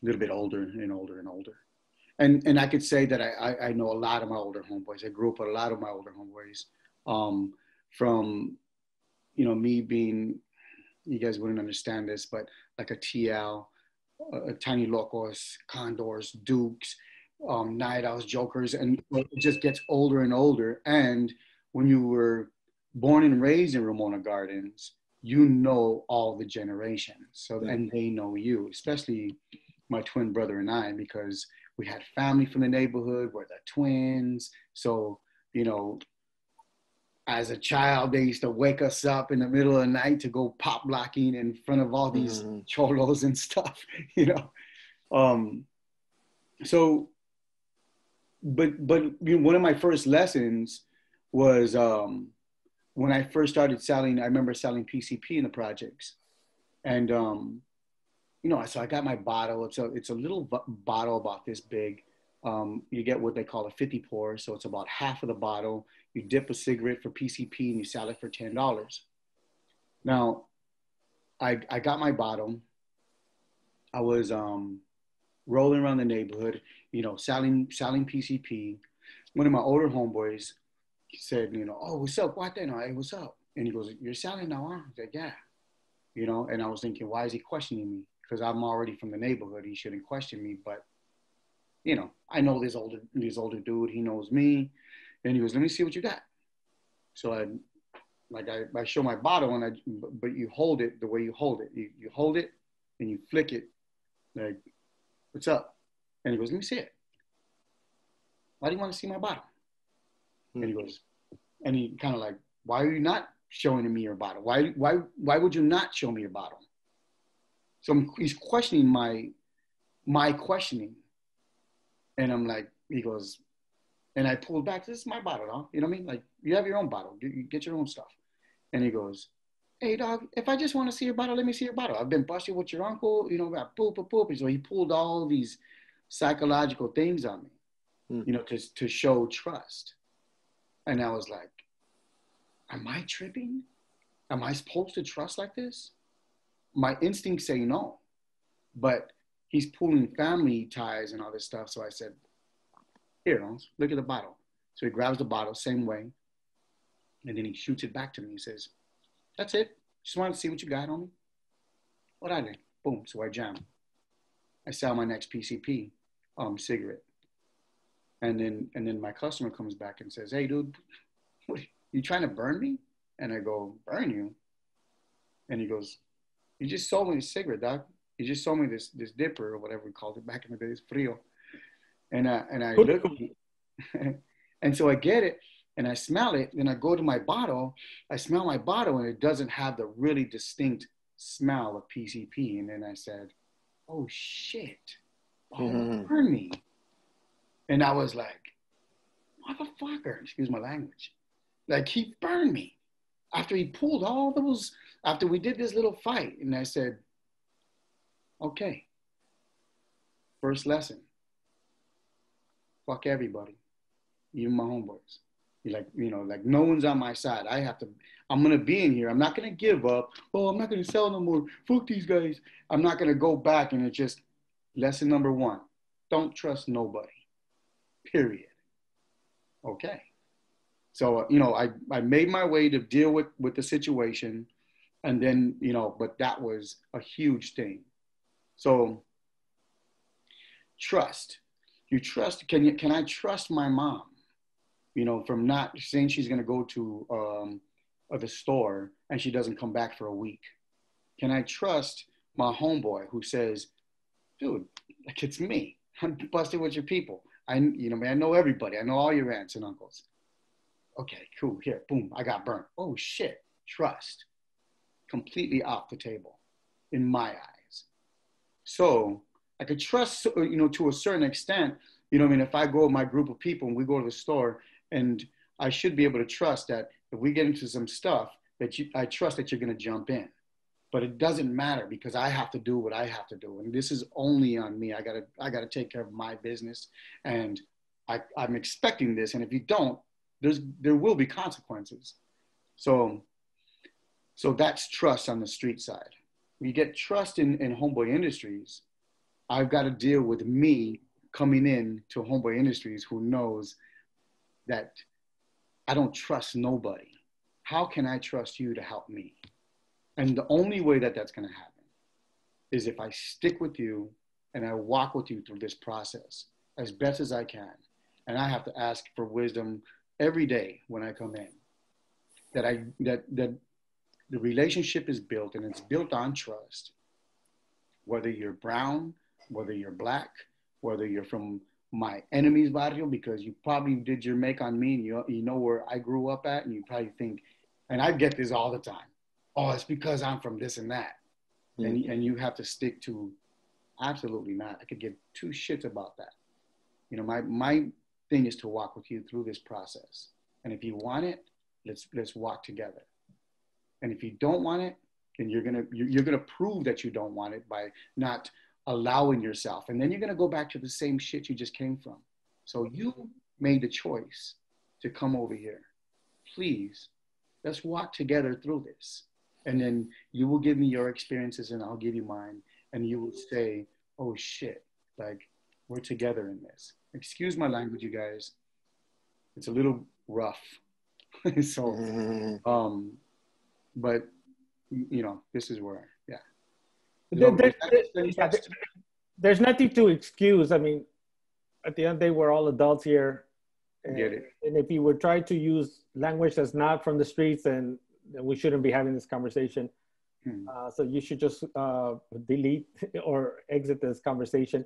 a little bit older and older and older. And I could say that I know a lot of my older homeboys. I grew up with a lot of my older homeboys, from me being, you guys wouldn't understand this, but like a TL, Tiny Locos, Condors, Dukes, Night Owls, Jokers, and it just gets older and older. And when you were born and raised in Ramona Gardens, you know all the generations. So, and they know you, especially my twin brother and I, because we had family from the neighborhood, we're the twins. So, as a child, they used to wake us up in the middle of the night to go pop blocking in front of all these cholos and stuff, So, but one of my first lessons was when I first started selling. I remember selling PCP in the projects, and so I got my bottle. It's a little bottle about this big. You get what they call a 50 pour, so it's about half of the bottle. You dip a cigarette for PCP and you sell it for $10. Now, I got my bottle. I was rolling around the neighborhood, selling PCP. One of my older homeboys said, oh, what's up? What then? Hey, what's up? And he goes, you're selling now, huh? I said, yeah. And I was thinking, why is he questioning me? Because I'm already from the neighborhood. He shouldn't question me. But, I know this older dude. He knows me. And he goes, let me see what you got. So I show my bottle, but you hold it the way you hold it. You hold it and you flick it. Like, what's up? And he goes, let me see it. Why do you want to see my bottle? And he goes, and he kind of like, why are you not showing me your bottle? Why would you not show me your bottle? So he's questioning my questioning. And I'm like, he goes, and I pulled back, this is my bottle, huh? You know what I mean? Like, you have your own bottle, you get your own stuff. And he goes, hey dog, if I just want to see your bottle, let me see your bottle. I've been busting with your uncle, you know, poop. And so he pulled all these psychological things on me, you know, to show trust. And I was like, am I tripping? Am I supposed to trust like this? My instincts say no, but he's pulling family ties and all this stuff. So I said, here, look at the bottle. So he grabs the bottle, same way. And then he shoots it back to me. He says, that's it. Just wanted to see what you got on me. What I did. Boom. So I jam. I sell my next PCP cigarette. And then my customer comes back and says, hey, dude, what, you trying to burn me? And I go, burn you? And he goes, you just sold me this cigarette, doc. You just sold me this dipper or whatever we called it back in the days, frio. And I look, and so I get it and I smell it. Then I go to my bottle. I smell my bottle and it doesn't have the really distinct smell of PCP. And then I said, oh shit, burn me. And I was like, motherfucker, excuse my language. Like, he burned me after he pulled all those, after we did this little fight. And I said, okay, first lesson, fuck everybody, even my homeboys. Like, you know, like no one's on my side. I'm going to be in here. I'm not going to give up. Oh, I'm not going to sell no more. Fuck these guys. I'm not going to go back. And it's just lesson number one. Don't trust nobody, period. Okay. So, you know, I made my way to deal with the situation. And then, you know, but that was a huge thing. So trust. You trust, can I trust my mom? You know, from not saying she's going to go to the store and she doesn't come back for a week. Can I trust my homeboy who says, dude, like, it's me. I'm busted with your people. I know everybody. I know all your aunts and uncles. Okay, cool. Here, boom, I got burnt. Oh shit, trust. Completely off the table in my eyes. So I could trust, you know, to a certain extent. You know what I mean? If I go with my group of people and we go to the store, and I should be able to trust that if we get into some stuff, I trust that you're going to jump in. But it doesn't matter because I have to do what I have to do. And this is only on me. I gotta take care of my business. And I'm expecting this. And if you don't, there will be consequences. So that's trust on the street side. When you get trust in Homeboy Industries, I've got to deal with me coming in to Homeboy Industries who knows that I don't trust nobody. How can I trust you to help me? And the only way that that's going to happen is if I stick with you and I walk with you through this process as best as I can. And I have to ask for wisdom every day when I come in, that the relationship is built, and it's built on trust. Whether you're brown, whether you're black, whether you're from my enemy's barrio, because you probably did your make on me and you know where I grew up at, and you probably think, and I get this all the time, oh, it's because I'm from this and that. Mm-hmm. And you have to stick to, absolutely not. I could give two shits about that. You know, my thing is to walk with you through this process. And if you want it, let's walk together. And if you don't want it, then you're gonna prove that you don't want it by not allowing yourself. And then you're gonna go back to the same shit you just came from. So you made the choice to come over here. Please, let's walk together through this. And then you will give me your experiences and I'll give you mine. And you will say, oh shit, like, we're together in this. Excuse my language, you guys. It's a little rough. So, but you know, this is where, yeah. There's nothing to excuse. I mean, at the end of the day, we're all adults here. And, get it. And if you would try to use language that's not from the streets, then we shouldn't be having this conversation. So you should just delete or exit this conversation.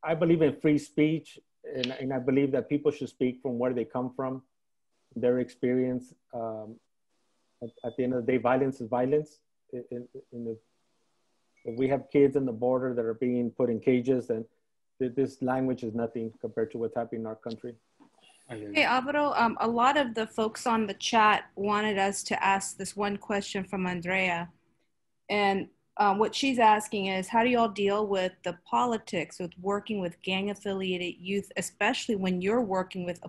I believe in free speech, and I believe that people should speak from where they come from, their experience. At the end of the day, violence is violence. If we have kids in the border that are being put in cages, and this language is nothing compared to what's happening in our country. Hey, Alvaro, a lot of the folks on the chat wanted us to ask this one question from Andrea. And what she's asking is, how do you all deal with the politics with working with gang-affiliated youth, especially when you're working with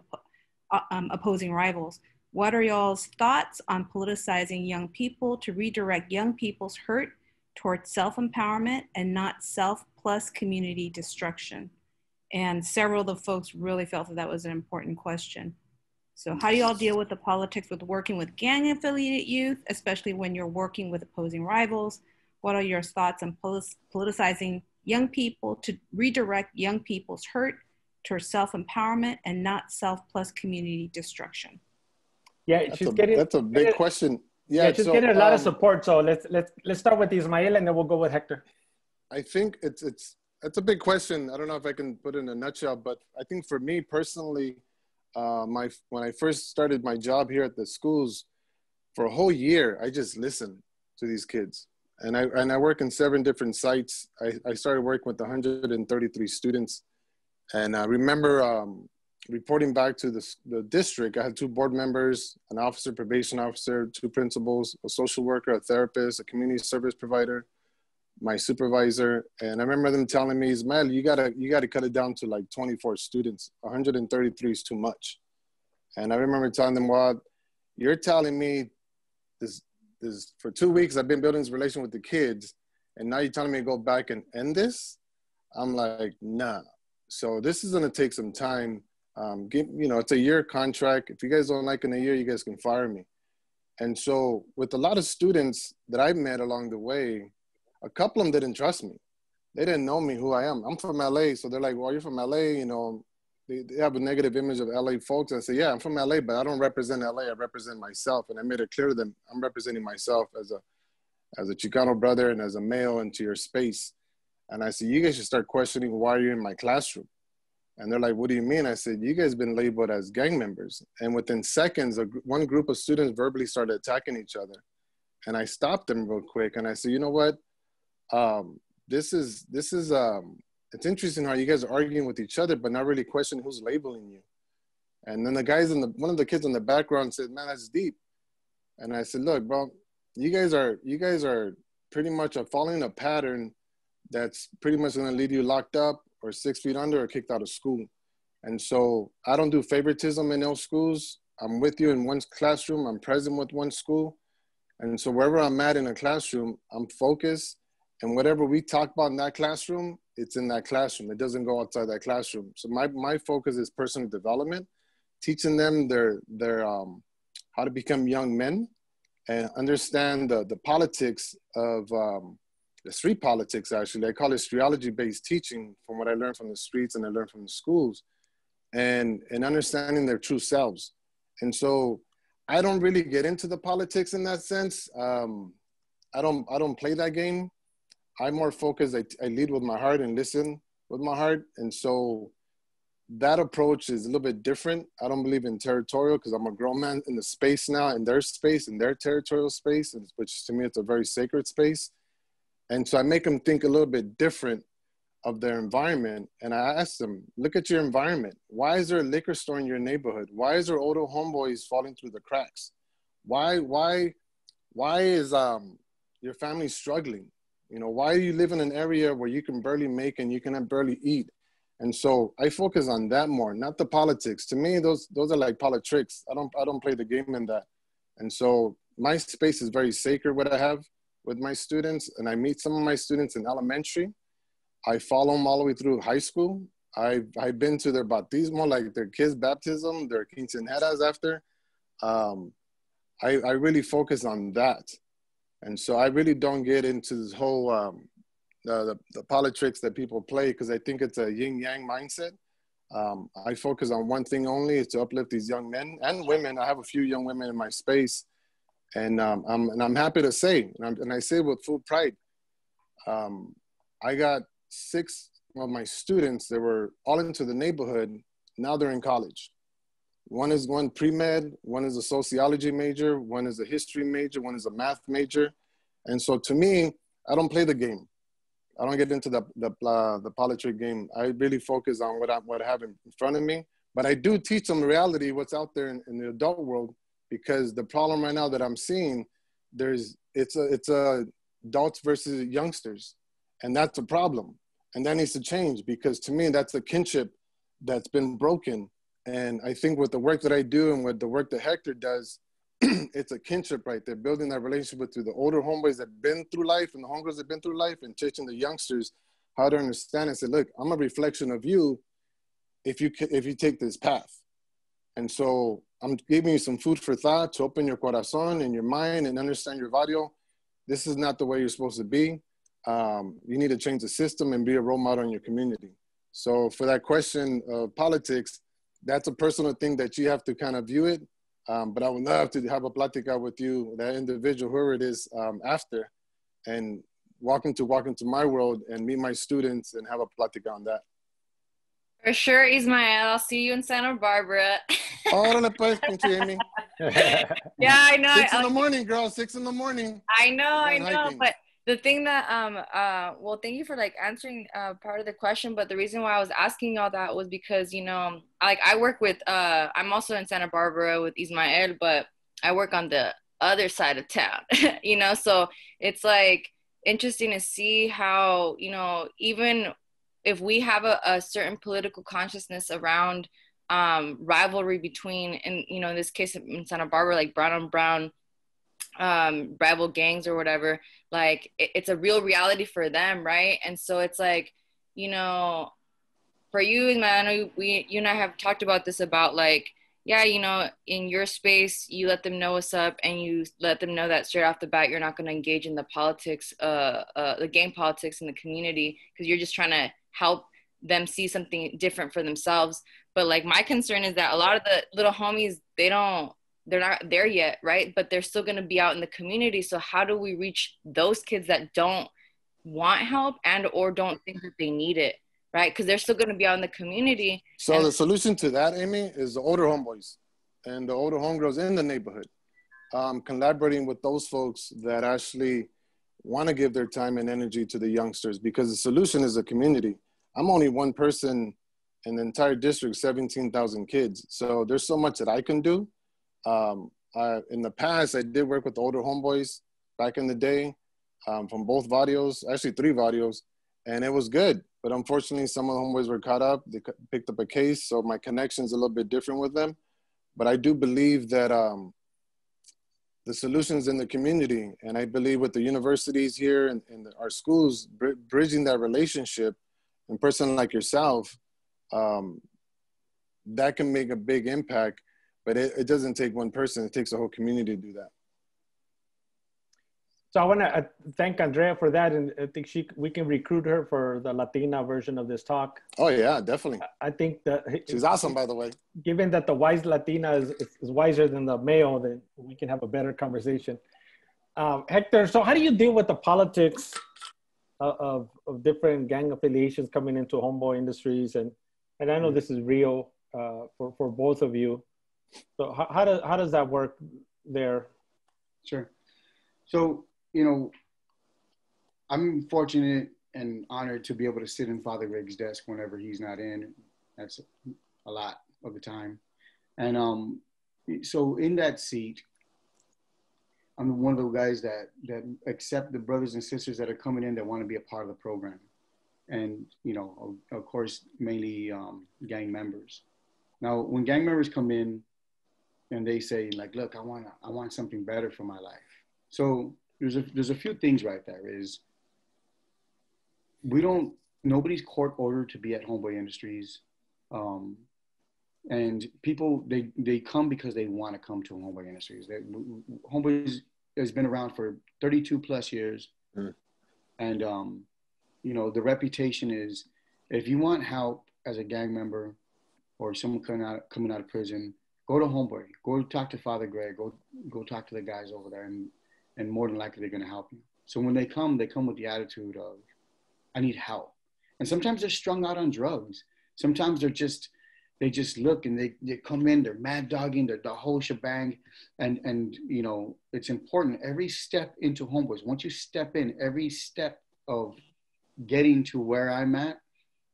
opposing rivals? What are y'all's thoughts on politicizing young people to redirect young people's hurt towards self-empowerment and not self plus community destruction? And several of the folks really felt that that was an important question. So how do y'all deal with the politics with working with gang-affiliated youth, especially when you're working with opposing rivals? What are your thoughts on politicizing young people to redirect young people's hurt towards self-empowerment and not self plus community destruction? Yeah, that's a big question. Yeah, she's getting a lot of support. So let's start with Ismael, and then we'll go with Hector. I think it's a big question. I don't know if I can put it in a nutshell, but I think for me personally, when I first started my job here at the schools, for a whole year, I just listened to these kids. And I work in 7 different sites. I started working with 133 students. And I remember reporting back to the district. I had 2 board members, an officer, probation officer, 2 principals, a social worker, a therapist, a community service provider, my supervisor. And I remember them telling me, Ismael, you gotta cut it down to like 24 students. 133 is too much. And I remember telling them, well, you're telling me this for 2 weeks, I've been building this relation with the kids, and now you're telling me to go back and end this? I'm like, nah. So this is gonna take some time. It's a year contract. If you guys don't like in a year, you guys can fire me. And so with a lot of students that I met along the way, a couple of them didn't trust me. They didn't know me, who I am. I'm from LA, so they're like, well, you're from LA, they have a negative image of LA folks. I say, yeah, I'm from LA, but I don't represent LA, I represent myself. And I made it clear to them, I'm representing myself as a Chicano brother and as a male into your space. And I said, you guys should start questioning why you're in my classroom. And they're like, what do you mean? I said, you guys been labeled as gang members. And within seconds, one group of students verbally started attacking each other. And I stopped them real quick. And I said, you know what? It's interesting how you guys are arguing with each other, but not really questioning who's labeling you. And then one of the kids in the background said, man, that's deep. And I said, look, bro, you guys are pretty much following a pattern that's pretty much going to leave you locked up or 6 feet under or kicked out of school. And so I don't do favoritism in those schools. I'm with you in one classroom. I'm present with one school. And so wherever I'm at in a classroom, I'm focused. And whatever we talk about in that classroom, it's in that classroom. It doesn't go outside that classroom. So my focus is personal development, teaching them their how to become young men and understand the politics of the street politics, actually. I call it streetology-based teaching from what I learned from the streets and I learned from the schools, and understanding their true selves. And so I don't really get into the politics in that sense. I don't play that game. I'm more focused. I lead with my heart and listen with my heart. And so that approach is a little bit different. I don't believe in territorial because I'm a grown man in the space now, in their space, in their territorial space, which to me, it's a very sacred space. And so I make them think a little bit different of their environment. And I ask them, look at your environment. Why is there a liquor store in your neighborhood? Why is there older homeboys falling through the cracks? Why is your family struggling? Why do you live in an area where you can barely make and you can barely eat? And so I focus on that more, not the politics. To me, those are like politics. I don't play the game in that. And so my space is very sacred, what I have with my students. And I meet some of my students in elementary. I follow them all the way through high school. I've been to their baptismo, like their kids' baptism, their quinceañeras after. I really focus on that. And so I really don't get into this whole, the politics that people play, because I think it's a yin-yang mindset. I focus on one thing only, is to uplift these young men and women. I have a few young women in my space. And I'm happy to say, and I say with full pride, I got 6 of my students that were all into the neighborhood. Now they're in college. One pre-med, one is a sociology major, one is a history major, one is a math major. And so to me, I don't play the game. I don't get into the politic game. I really focus on what I have in front of me. But I do teach them reality, what's out there in the adult world, because the problem right now that I'm seeing, it's adults versus youngsters, and that's a problem. And that needs to change, because to me, that's a kinship that's been broken. And I think with the work that I do and with the work that Hector does, it's a kinship right there, building that relationship with the older homeboys that have been through life and the homegirls that have been through life, and teaching the youngsters how to understand and say, look, I'm a reflection of you if you take this path. And so I'm giving you some food for thought to open your corazón and your mind and understand your barrio. This is not the way you're supposed to be. You need to change the system and be a role model in your community. So for that question of politics, that's a personal thing that you have to kind of view it. But I would love to have a plática with you, that individual, whoever it is, after, and walk into my world and meet my students and have a plática on that. For sure, Ismael. I'll see you in Santa Barbara. Órale pues, pinche Amy. Yeah, I know. 6 in the morning, girl. 6 in the morning. I know. Hiking. But the thing that, well, thank you for like answering part of the question. But the reason why I was asking all that was because, you know, like I work with, I'm also in Santa Barbara with Ismael, but I work on the other side of town, you know, so it's like interesting to see how, you know, even if we have a certain political consciousness around rivalry between, and you know, in this case in Santa Barbara, like brown on brown rival gangs or whatever, like it's a real reality for them, right? And so it's like, you know, for you, man, I know you and I have talked about this, about like, yeah, you know, in your space, you let them know what's up, and you let them know that straight off the bat, you're not going to engage in the politics, the gang politics in the community, because you're just trying to help them see something different for themselves. But like my concern is that a lot of the little homies, they're not there yet, right? But they're still going to be out in the community. So how do we reach those kids that don't want help and or don't think that they need it, right? Because they're still going to be out in the community. So the solution to that, Amy, is the older homeboys and the older homegirls in the neighborhood, collaborating with those folks that actually want to give their time and energy to the youngsters, because the solution is a community. I'm only one person in the entire district, 17,000 kids. So there's so much that I can do. In the past, I did work with the older homeboys back in the day, from both barrios, actually 3 barrios, and it was good. But unfortunately, some of the homeboys were caught up. They picked up a case, so my connection's a little bit different with them. But I do believe that the solution's in the community. And I believe with the universities here and our schools, bridging that relationship, and a person like yourself, that can make a big impact. But it doesn't take one person. It takes a whole community to do that. So I want to thank Andrea for that. And I think we can recruit her for the Latina version of this talk. Oh, yeah, definitely. I think that she's awesome, by the way. Given that the wise Latina is wiser than the male, then we can have a better conversation. Hector, so how do you deal with the politics of different gang affiliations coming into homeboy industries? And I know this is real for both of you. So how does that work there? Sure. So, you know, I'm fortunate and honored to be able to sit in Father Greg's desk whenever he's not in. That's a lot of the time. And so in that seat, I'm one of the guys that accept the brothers and sisters that are coming in that want to be a part of the program. And, you know, of course, mainly gang members. Now, when gang members come in and they say, like, look, I want something better for my life. So there's a few things right there. Is nobody's court ordered to be at Homeboy Industries. And people, they come because they want to come to Homeboy Industries. Homeboy has been around for 32 plus years. Mm. And, you know, the reputation is, if you want help as a gang member or someone coming out of prison, go to Homeboy, go talk to Father Greg, go talk to the guys over there, and more than likely they're going to help you. So when they come with the attitude of, I need help. And sometimes they're strung out on drugs. Sometimes they're just they just look and they come in, they're mad dogging, they're the whole shebang. And you know, it's important every step into Homeboys. Once you step in, every step of getting to where I'm at,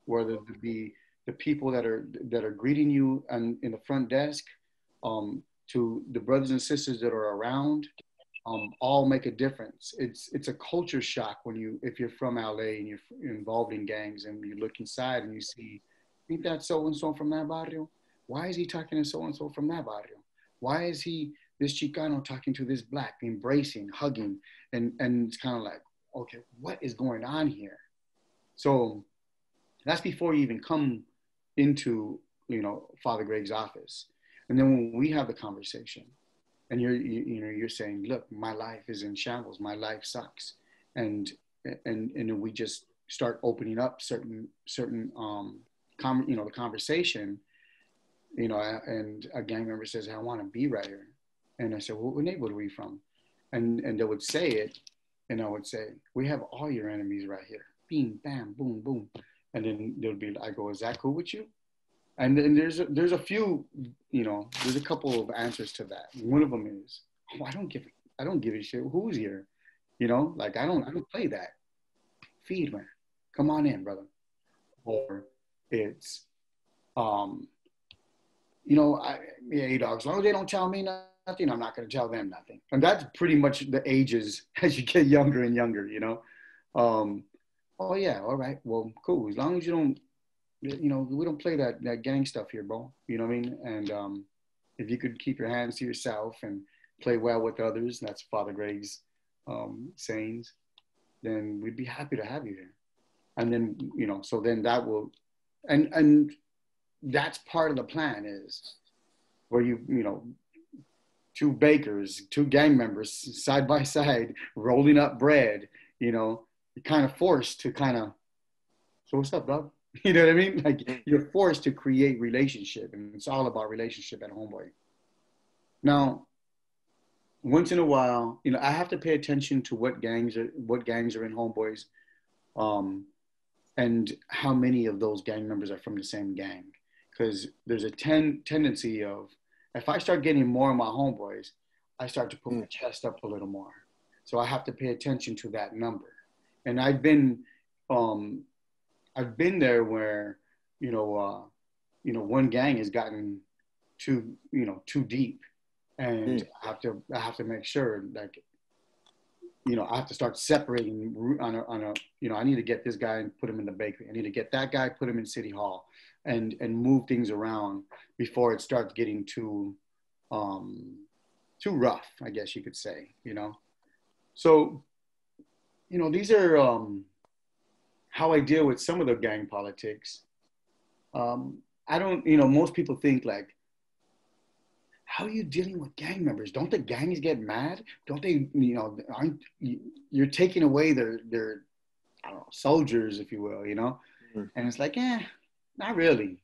whether it be the people that are greeting you in the front desk, to the brothers and sisters that are around, all make a difference. It's a culture shock if you're from LA and you're involved in gangs and you look inside and you see, ain't that so-and-so from that barrio? Why is he talking to so-and-so from that barrio? Why is this Chicano talking to this black, embracing, hugging? And it's kind of like, okay, what is going on here? So that's before you even come into, you know, Father Greg's office. And then when we have the conversation and you're saying, look, my life is in shambles. My life sucks. And we just start opening up certain the conversation, you know, and a gang member says, I want to be right here. And I said, well, what neighborhood are we from? And they would say it, and I would say, we have all your enemies right here. Bing, bam, boom, boom. And then I go, is that cool with you? And then there's a few, you know, there's a couple of answers to that. One of them is, oh, I don't give a shit who's here. You know, like I don't play that. Feed, man. Come on in, brother. Or it's, you know, hey, dog, as long as they don't tell me nothing, I'm not going to tell them nothing. And that's pretty much the ages as you get younger and younger, you know. Oh, yeah, all right, well, cool. As long as you don't, you know, we don't play that gang stuff here, bro. You know what I mean? And if you could keep your hands to yourself and play well with others, that's Father Greg's sayings, then we'd be happy to have you here. And then, you know, so then that will, and that's part of the plan is where you know, two bakers, two gang members side by side, rolling up bread, you know, you're kind of forced to so what's up, dog? You know what I mean? Like you're forced to create relationship, and it's all about relationship at Homeboy. Now, once in a while, you know, I have to pay attention to what gangs are in Homeboys, and how many of those gang members are from the same gang. Because there's a tendency of, if I start getting more of my homeboys, I start to put my chest up a little more. So I have to pay attention to that number. And I've been there where, you know, one gang has gotten too deep, and I have to make sure, like, you know, I have to start separating on a, you know, I need to get this guy and put him in the bakery. I need to get that guy, put him in City Hall, and move things around before it starts getting too rough, I guess you could say, you know. So, you know, these are how I deal with some of the gang politics. I don't, you know, most people think like, how are you dealing with gang members? Don't the gangs get mad? Don't they, you know, you're taking away their I don't know, soldiers, if you will, you know? Mm-hmm. And it's like, not really.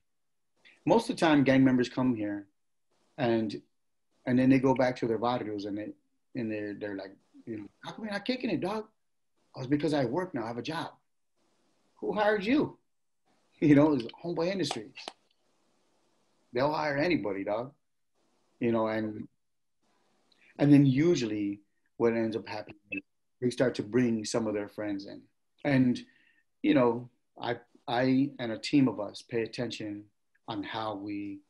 Most of the time, gang members come here, and then they go back to their barrios, and they're like, you know, how come you're not kicking it, dog? Oh, it's because I work now, I have a job. Who hired you? You know, it's Homeboy Industries. They'll hire anybody, dog. You know, and then usually what ends up happening is they start to bring some of their friends in. And, you know, I and a team of us pay attention on how we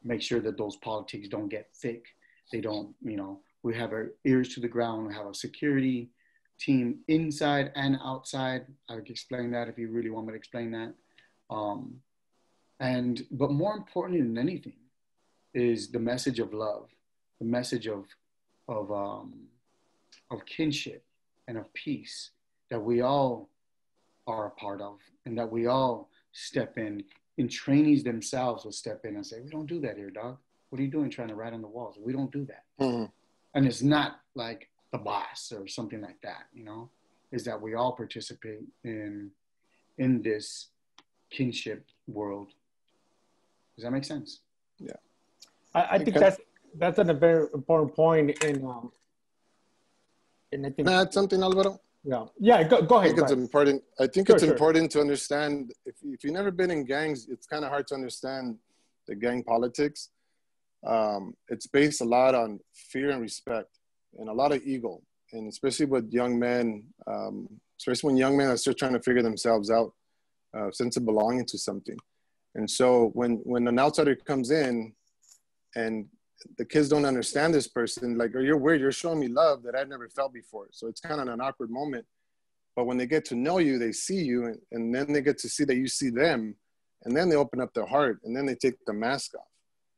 make sure that those politics don't get thick. They don't, you know, we have our ears to the ground. We have a security team inside and outside. I could explain that if you really want me to explain that. But more importantly than anything is the message of love, the message of kinship and of peace that we all are a part of, and that we all step in. And trainees themselves will step in and say, we don't do that here, dog. What are you doing trying to write on the walls? We don't do that. Mm-hmm. And it's not like the boss or something like that, you know, is that we all participate in this kinship world. Does that make sense? Yeah. I think that's a very important point, and I think that's something, Alvaro. Yeah, go ahead. I think it's important. I think Sure, it's sure. important to understand, if you've never been in gangs, it's kind of hard to understand the gang politics. It's based a lot on fear and respect and a lot of ego. And especially with young men, especially when young men are still trying to figure themselves out, sense of belonging to something. And so when an outsider comes in and the kids don't understand this person, like, oh, you're weird, you're showing me love that I've never felt before. So it's kind of an awkward moment. But when they get to know you, they see you, and then they get to see that you see them, and then they open up their heart, and then they take the mask off.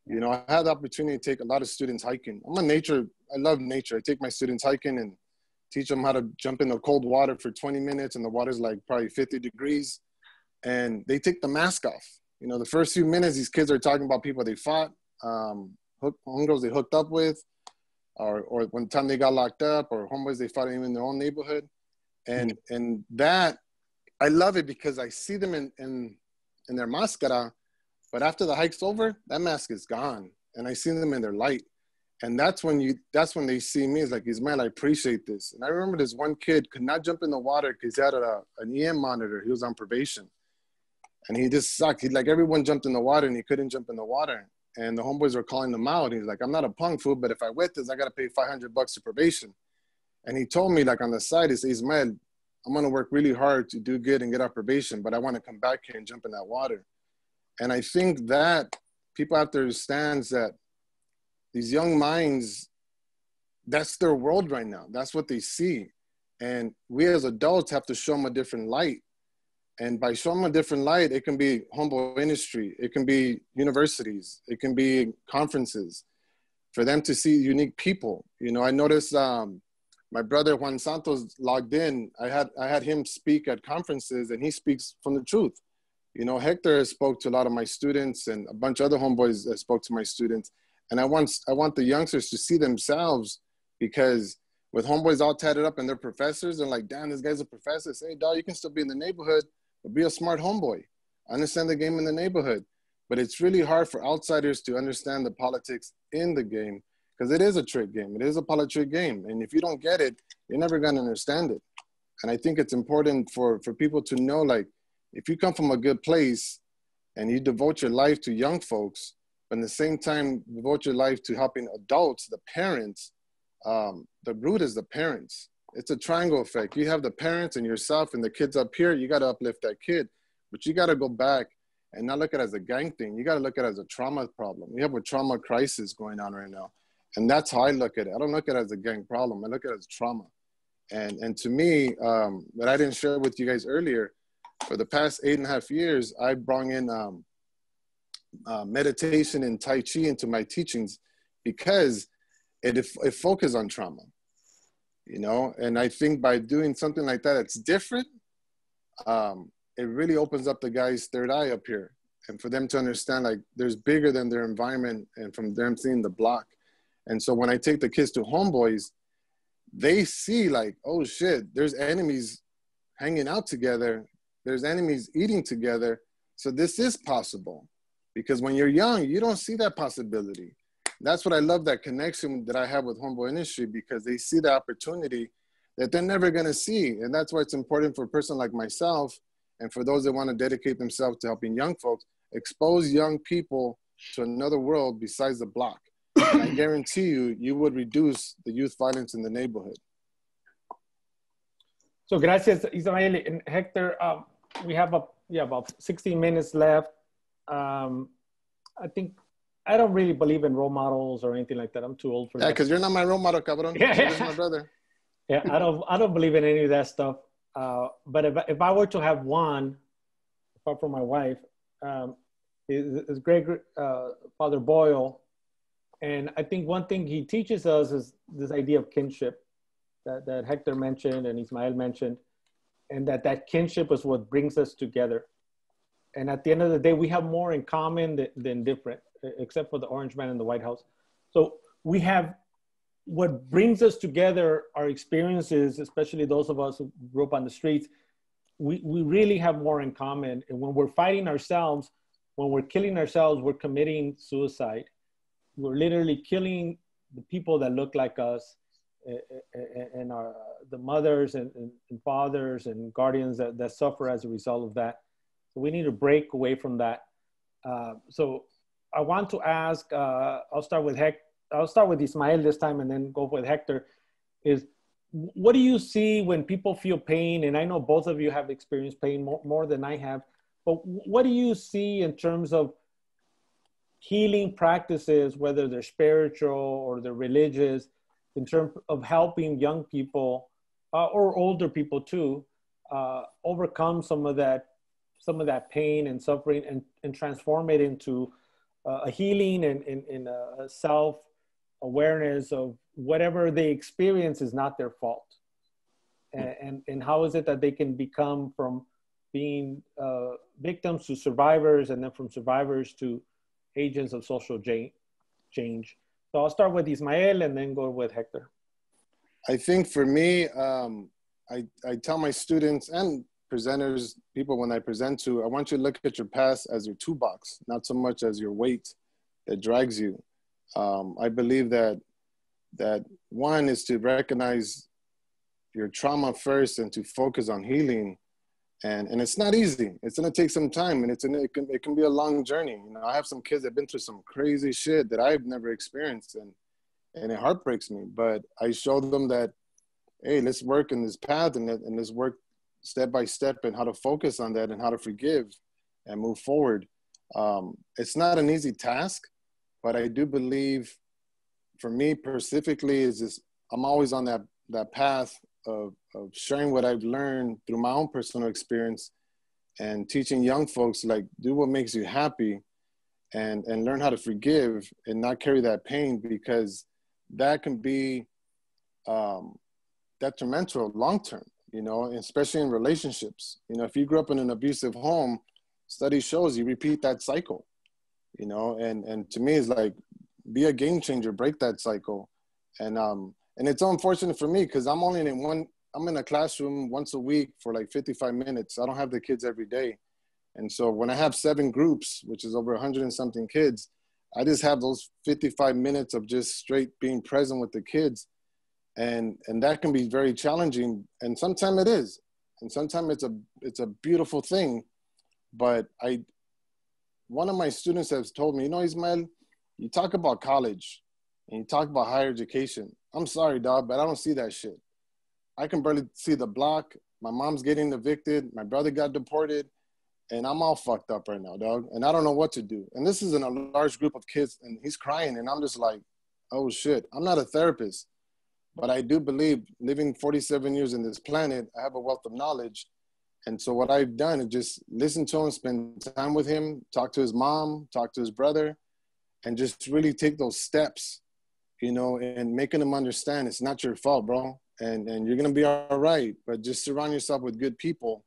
You know, I had the opportunity to take a lot of students hiking. I love nature. I take my students hiking and teach them how to jump in the cold water for 20 minutes, and the water's like probably 50 degrees, and they take the mask off. You know, the first few minutes, these kids are talking about people they fought, homegirls they hooked up with, or one time they got locked up, or homeboys they fought in their own neighborhood. And that, I love it because I see them in their máscara, but after the hike's over, that mask is gone. And I see them in their light. And that's when they see me. It's like, Ismael, I appreciate this. And I remember this one kid could not jump in the water because he had an EM monitor. He was on probation. And he just sucked. Like, everyone jumped in the water and he couldn't jump in the water. And the homeboys were calling him out. He's like, I'm not a punk fool, but if I wet this, I got to pay $500 to probation. And he told me, like, on the side, he says, Ismael, I'm going to work really hard to do good and get off probation, but I want to come back here and jump in that water. And I think that people have to understand that these young minds, that's their world right now. That's what they see. And we as adults have to show them a different light. And by showing them a different light, it can be humble industry. It can be universities. It can be conferences for them to see unique people. You know, I noticed my brother Juan Santos logged in. I had him speak at conferences, and he speaks from the truth. You know, Hector spoke to a lot of my students, and a bunch of other homeboys that spoke to my students. And I want the youngsters to see themselves, because with homeboys all tatted up and they're professors, and like, damn, this guy's a professor. Say, dog, you can still be in the neighborhood, but be a smart homeboy. Understand the game in the neighborhood. But it's really hard for outsiders to understand the politics in the game, because it is a trick game. It is a politic game. And if you don't get it, you're never going to understand it. And I think it's important for people to know, like, if you come from a good place and you devote your life to young folks, but at the same time, devote your life to helping adults, the parents, the root is the parents. It's a triangle effect. You have the parents and yourself and the kids up here. You got to uplift that kid, but you got to go back and not look at it as a gang thing. You got to look at it as a trauma problem. We have a trauma crisis going on right now. And that's how I look at it. I don't look at it as a gang problem. I look at it as trauma. And to me, what I didn't share with you guys earlier, for the past 8.5 years, I brought in meditation and Tai Chi into my teachings, because it focuses on trauma, you know? And I think by doing something like that, it's different. It really opens up the guy's third eye up here, and for them to understand, like, there's bigger than their environment, and from them seeing the block. And so when I take the kids to homeboys, they see, like, oh shit, there's enemies hanging out together. There's enemies eating together. So this is possible, because when you're young, you don't see that possibility. That's what I love, that connection that I have with homeboy industry, because they see the opportunity that they're never going to see. And that's why it's important for a person like myself, and for those that want to dedicate themselves to helping young folks, expose young people to another world besides the block. And I guarantee you would reduce the youth violence in the neighborhood. So gracias, Ismael and Hector. We have about 16 minutes left. I think I don't really believe in role models or anything like that. I'm too old for that. Yeah, because you're not my role model, cabrón. Yeah. You're just my brother. Yeah, I don't believe in any of that stuff. But if I were to have one, apart from my wife, is great Father Boyle. And I think one thing he teaches us is this idea of kinship that Hector mentioned and Ismael mentioned, and that kinship is what brings us together. And at the end of the day, we have more in common than different, except for the Orange Man and the White House. So we have, what brings us together, our experiences, especially those of us who grew up on the streets, we really have more in common. And when we're fighting ourselves, when we're killing ourselves, we're committing suicide. We're literally killing the people that look like us. the mothers and fathers and guardians that suffer as a result of that. So we need to break away from that. So I want to ask, I'll start with Ismael this time and then go with Hector, is what do you see when people feel pain? And I know both of you have experienced pain more than I have, but what do you see in terms of healing practices, whether they're spiritual or they're religious, in terms of helping young people or older people too, overcome some of that pain and suffering and transform it into a healing and a self-awareness of whatever they experience is not their fault. And how is it that they can become from being victims to survivors, and then from survivors to agents of social change? So I'll start with Ismael and then go with Hector. I think for me, I tell my students and presenters, people when I present to, I want you to look at your past as your toolbox, not so much as your weight that drags you. I believe that one is to recognize your trauma first and to focus on healing. And it's not easy. It's gonna take some time, and it can be a long journey. You know, I have some kids that have been through some crazy shit that I've never experienced, and it heartbreaks me. But I show them that, hey, let's work in this path and let's work step by step and how to focus on that and how to forgive and move forward. It's not an easy task, but I do believe, for me specifically, is this: I'm always on that path of sharing what I've learned through my own personal experience and teaching young folks, like, do what makes you happy and learn how to forgive and not carry that pain, because that can be detrimental long-term, you know, especially in relationships. You know, if you grew up in an abusive home, study shows you repeat that cycle, you know, and to me it's like, be a game changer, break that cycle. And it's unfortunate for me because I'm in a classroom once a week for like 55 minutes. I don't have the kids every day. And so when I have 7 groups, which is over 100 and something kids, I just have those 55 minutes of just straight being present with the kids. And that can be very challenging. And sometimes it is. And sometimes it's a beautiful thing. But one of my students has told me, you know, Ismael, you talk about college and you talk about higher education. I'm sorry, dog, but I don't see that shit. I can barely see the block. My mom's getting evicted. My brother got deported. And I'm all fucked up right now, dog. And I don't know what to do. And this is in a large group of kids, and he's crying. And I'm just like, oh, shit. I'm not a therapist. But I do believe, living 47 years in this planet, I have a wealth of knowledge. And so what I've done is just listen to him, spend time with him, talk to his mom, talk to his brother, and just really take those steps, you know, and making them understand it's not your fault, bro. And you're going to be all right. But just surround yourself with good people.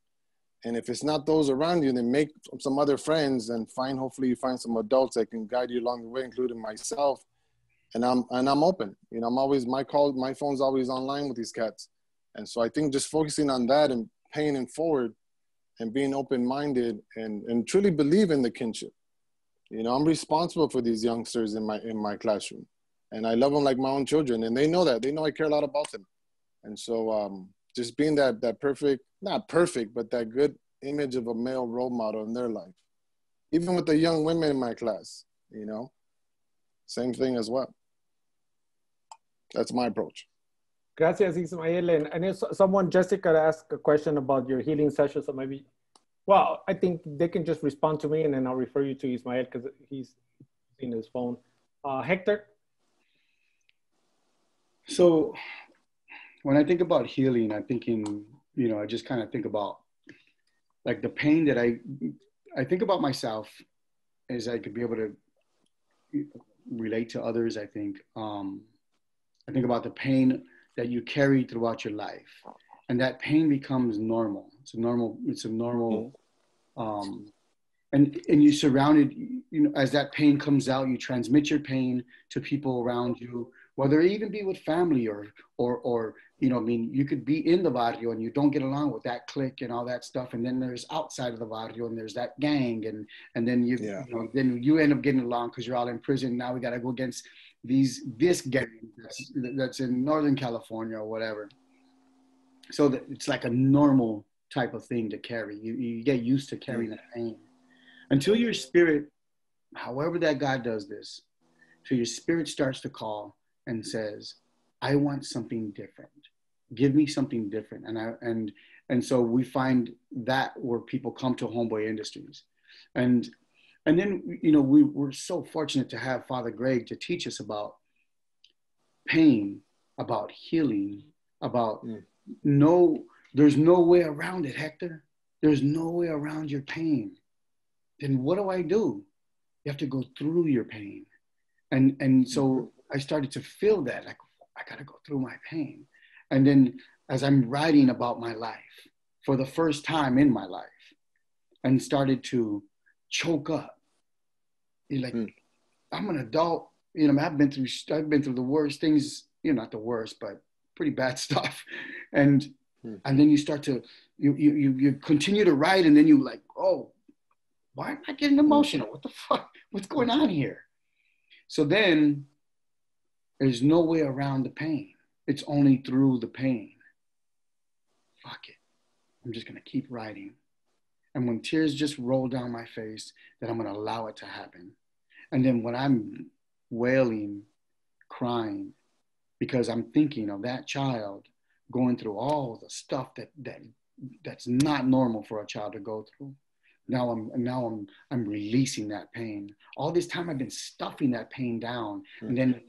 And if it's not those around you, then make some other friends and hopefully you find some adults that can guide you along the way, including myself. And I'm open. You know, I'm always, my phone's always online with these cats. And so I think just focusing on that and paying it forward and being open-minded and truly believe in the kinship. You know, I'm responsible for these youngsters in my classroom. And I love them like my own children. And they know that. They know I care a lot about them. And so just being that perfect, not perfect, but that good image of a male role model in their life. Even with the young women in my class, you know, same thing as well. That's my approach. Gracias, Ismael. And I know Jessica asked a question about your healing session. So maybe, well, I think they can just respond to me and then I'll refer you to Ismael because he's in his phone. Hector? So when I think about healing, I'm thinking, you know, I just kind of think about like the pain that I think about myself as I could be able to relate to others. I think about the pain that you carry throughout your life, and that pain becomes normal. It's a normal, and you surrounded, you know, as that pain comes out, you transmit your pain to people around you, whether it even be with family or you know, I mean, you could be in the barrio and you don't get along with that clique and all that stuff, and then there's outside of the barrio and there's that gang, and then you know, then you end up getting along because you're all in prison. Now we got to go against this gang that's in Northern California or whatever. So that it's like a normal type of thing to carry. You get used to carrying that pain until your spirit, however that God does this, till your spirit starts to call and says, I want something different. Give me something different. And so we find that where people come to Homeboy Industries. And then, you know, we're so fortunate to have Father Greg to teach us about pain, about healing, about there's no way around it, Hector. There's no way around your pain. Then what do? You have to go through your pain. And so I started to feel that, like, I got to go through my pain. And then as I'm writing about my life for the first time in my life and started to choke up, you're like, I'm an adult, you know, I've been through the worst things, you know, not the worst, but pretty bad stuff. And then you start to, you continue to write, and then you like, oh, why am I getting emotional? What the fuck? What's going on here? So then there's no way around the pain. It's only through the pain. Fuck it. I'm just going to keep writing. And when tears just roll down my face, then I'm going to allow it to happen. And then when I'm wailing, crying, because I'm thinking of that child going through all the stuff that's not normal for a child to go through. Now I'm releasing that pain. All this time I've been stuffing that pain down, and then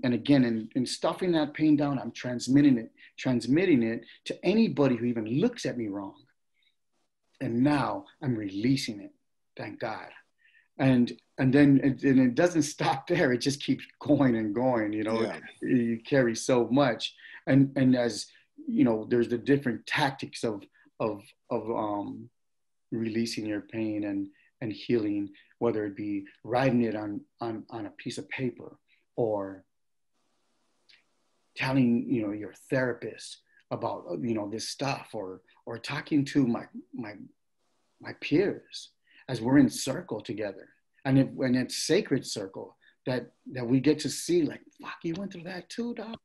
again in stuffing that pain down, I'm transmitting it to anybody who even looks at me wrong. And now I'm releasing it. Thank God. And then it doesn't stop there. It just keeps going and going. You know, you carry so much, and as you know, there's the different tactics of releasing your pain and healing, whether it be writing it on a piece of paper, or telling, you know, your therapist about, you know, this stuff, or talking to my peers as we're in circle together. And when it's sacred circle that we get to see, like, fuck, you went through that too, dog.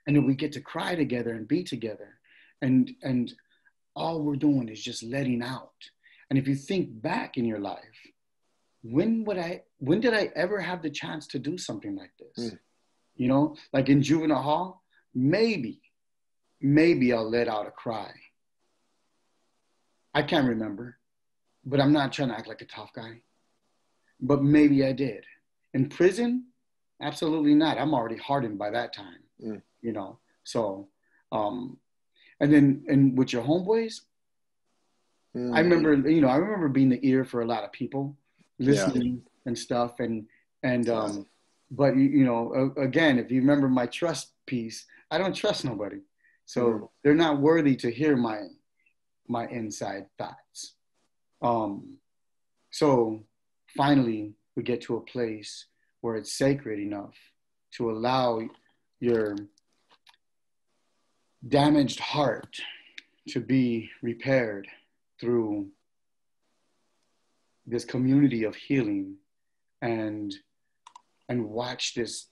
And then we get to cry together and be together. And all we're doing is just letting out. And if you think back in your life, when did I ever have the chance to do something like this? You know, like in juvenile hall, maybe I'll let out a cry. I can't remember, but I'm not trying to act like a tough guy. But maybe I did. In prison, absolutely not. I'm already hardened by that time, you know. So, and with your homeboys, I remember being the ear for a lot of people, listening and stuff, but you know, again, if you remember my trust piece, I don't trust nobody, so they're not worthy to hear my inside thoughts. So finally, we get to a place where it's sacred enough to allow your damaged heart to be repaired through this community of healing, and watch this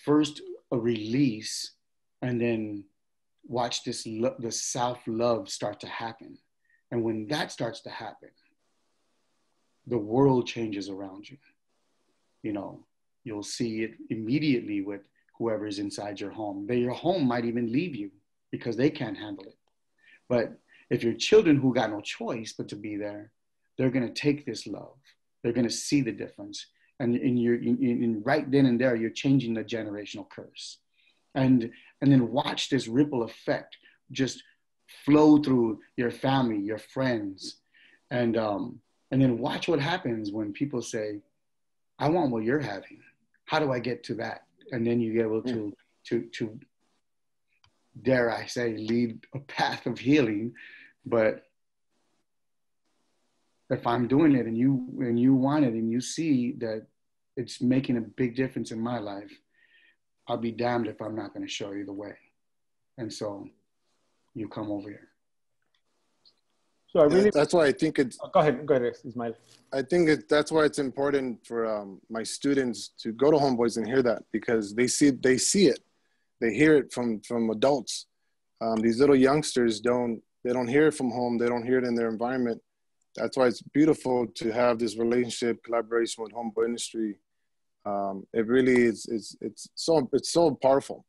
first a release, and then watch this the self-love start to happen. And when that starts to happen, the world changes around you. You know, you'll see it immediately with whoever is inside your home. Your home might even leave you because they can't handle it. But if your children who got no choice but to be there, they're going to take this love. They're going to see the difference. And right then and there, you're changing the generational curse. And then watch this ripple effect just flow through your family, your friends. And then watch what happens when people say, I want what you're having. How do I get to that? And then you get able to dare I say, lead a path of healing. But if I'm doing it and you want it and you see that it's making a big difference in my life, I'll be damned if I'm not going to show you the way. And so you come over here. So I really, that's why I think it's, go ahead, Ismael. I think that's why it's important for my students to go to Homeboys and hear that, because they see it, they hear it from adults. These little youngsters they don't hear it from home. They don't hear it in their environment. That's why it's beautiful to have this relationship, collaboration with Homeboy Industry. It really is, it's so powerful.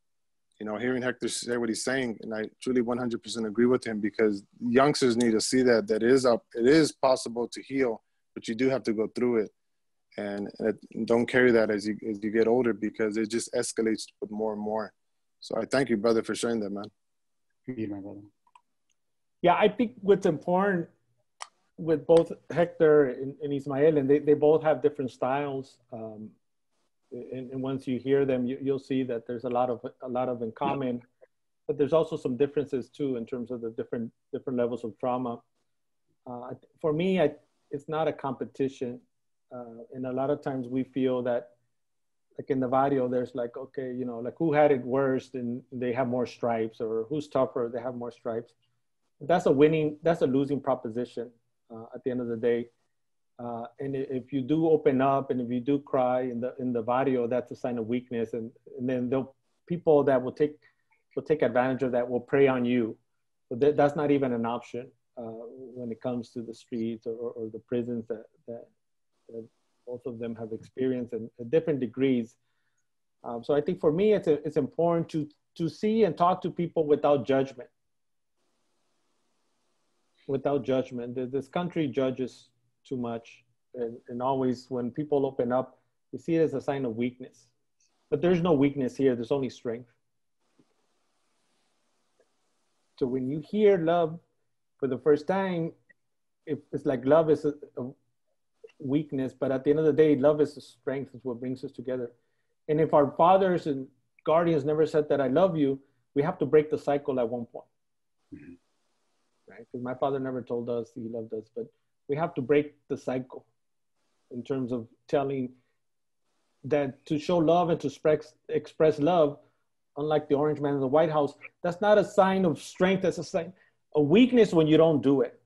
You know, hearing Hector say what he's saying, and I truly 100% agree with him, because youngsters need to see that it is possible to heal, but you do have to go through it, and don't carry that as you get older, because it just escalates with more and more. So I thank you, brother, for sharing that, man. Yeah, my brother. Yeah, I think what's important with both Hector and Ismael, and they both have different styles. And once you hear them, you'll see that there's a lot of in common, but there's also some differences too in terms of the different levels of trauma. For me, it's not a competition, and a lot of times we feel that, like in the Barrio, there's like, okay, you know, like who had it worse and they have more stripes, or who's tougher, they have more stripes. That's a losing proposition at the end of the day. And if you do open up and if you do cry in the Barrio, that's a sign of weakness. And then people that will take advantage of that will prey on you. But that's not even an option when it comes to the streets or the prisons that both of them have experienced in different degrees. So I think for me, it's important to see and talk to people without judgment. Without judgment. This country judges too much. And always when people open up, you see it as a sign of weakness. But there's no weakness here, there's only strength. So when you hear love for the first time, it's like love is a weakness, but at the end of the day, love is a strength, it's what brings us together. And if our fathers and guardians never said that I love you, we have to break the cycle at one point. Mm-hmm. Right? Because my father never told us he loved us, but we have to break the cycle in terms of telling that to show love and to express love, unlike the orange man in the White House, that's not a sign of strength, that's a sign of weakness when you don't do it.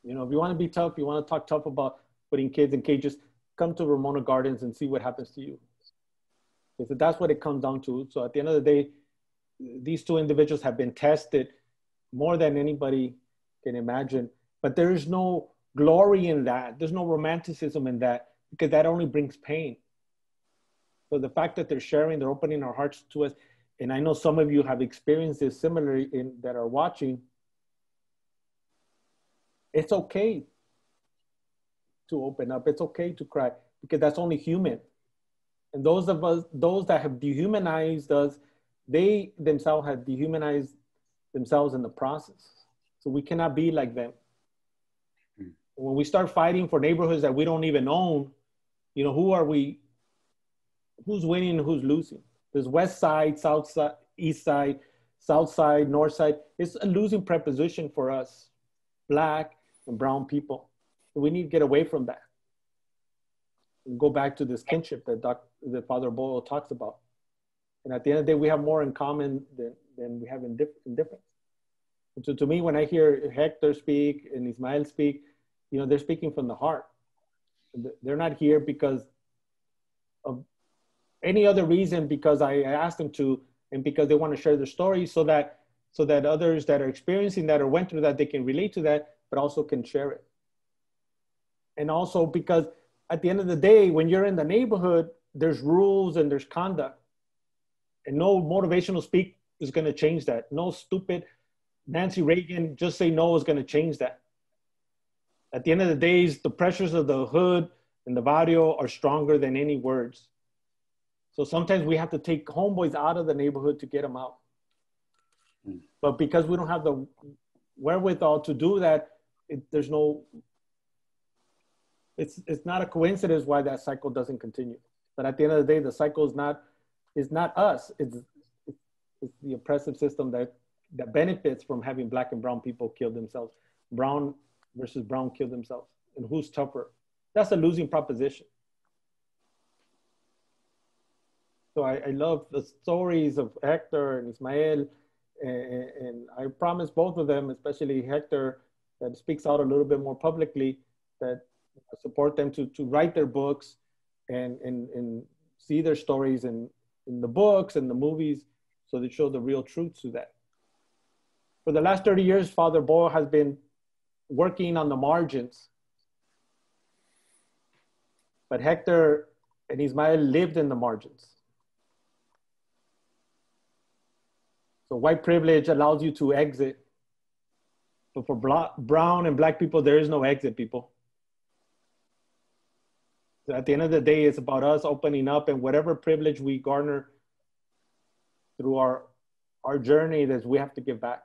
You know, if you want to be tough, you want to talk tough about putting kids in cages, come to Ramona Gardens and see what happens to you. Because that's what it comes down to. So at the end of the day, these two individuals have been tested more than anybody can imagine, but there is no glory in that. There's no romanticism in that, because that only brings pain. So the fact that they're sharing, they're opening our hearts to us, and I know some of you have experienced this similarly that are watching, it's okay to open up. It's okay to cry, because that's only human. And those that have dehumanized us, they themselves have dehumanized themselves in the process. So we cannot be like them. When we start fighting for neighborhoods that we don't even own, you know, who are we? Who's winning and who's losing? There's west side, south side, east side, south side, north side. It's a losing proposition for us, Black and brown people. We need to get away from that and go back to this kinship that Father Boyle talks about. And at the end of the day, we have more in common than we have in difference. And so to me, when I hear Hector speak and Ismael speak, you know, they're speaking from the heart. They're not here because of any other reason, because I asked them to, and because they want to share their stories so that others that are experiencing that or went through that, they can relate to that, but also can share it. And also because at the end of the day, when you're in the neighborhood, there's rules and there's conduct. And no motivational speak is going to change that. No stupid Nancy Reagan, just say no, is going to change that. At the end of the day, the pressures of the hood and the barrio are stronger than any words. So sometimes we have to take homeboys out of the neighborhood to get them out. But because we don't have the wherewithal to do that, it's not a coincidence why that cycle doesn't continue. But at the end of the day, the cycle is not us. It's the oppressive system that benefits from having Black and brown people kill themselves. Brown versus brown kill themselves. And who's tougher? That's a losing proposition. So I love the stories of Hector and Ismael, and I promise both of them, especially Hector, that speaks out a little bit more publicly, that I support them to write their books and see their stories in the books and the movies, so they show the real truth to that. For the last 30 years, Father Bo has been working on the margins, but Hector and Ismael lived in the margins. So white privilege allows you to exit, but for brown and black people, there is no exit, people. So at the end of the day, it's about us opening up, and whatever privilege we garner through our journey that we have to give back.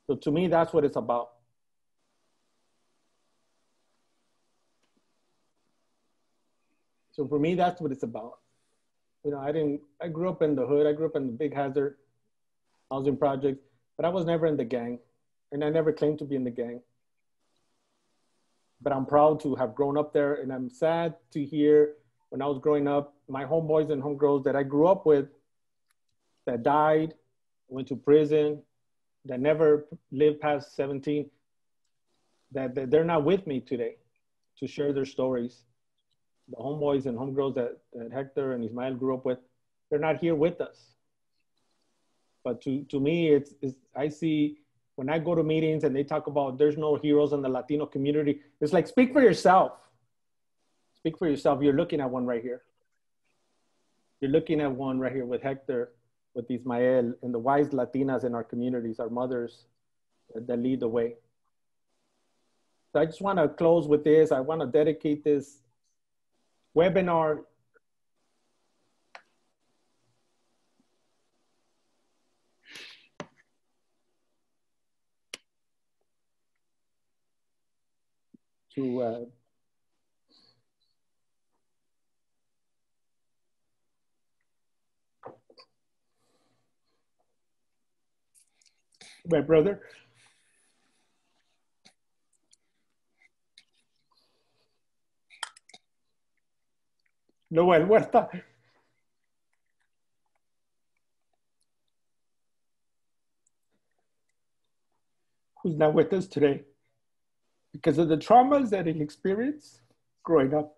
So to me, that's what it's about. So for me, that's what it's about. You know, I grew up in the hood. I grew up in the big hazard housing project, but I was never in the gang, and I never claimed to be in the gang. But I'm proud to have grown up there, and I'm sad to hear when I was growing up, my homeboys and homegirls that I grew up with that died, went to prison, that never lived past 17, that they're not with me today to share their stories. The homeboys and homegirls that Hector and Ismael grew up with, they're not here with us. But to me, I see when I go to meetings and they talk about there's no heroes in the Latino community, it's like, speak for yourself. Speak for yourself. You're looking at one right here. You're looking at one right here with Hector, with Ismael, and the wise Latinas in our communities, our mothers that lead the way. So I just want to close with this. I want to dedicate this webinar to my brother, Ismael Huerta, who's not with us today because of the traumas that he experienced growing up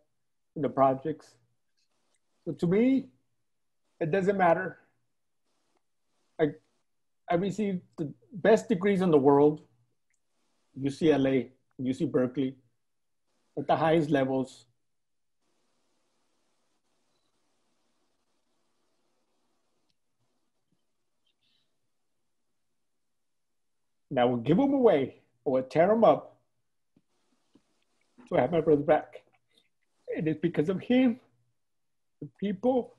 in the projects. So to me, it doesn't matter. I received the best degrees in the world, UCLA, UC Berkeley, at the highest levels. And I will give them away or tear them up to have my brother back. And it's because of him, the people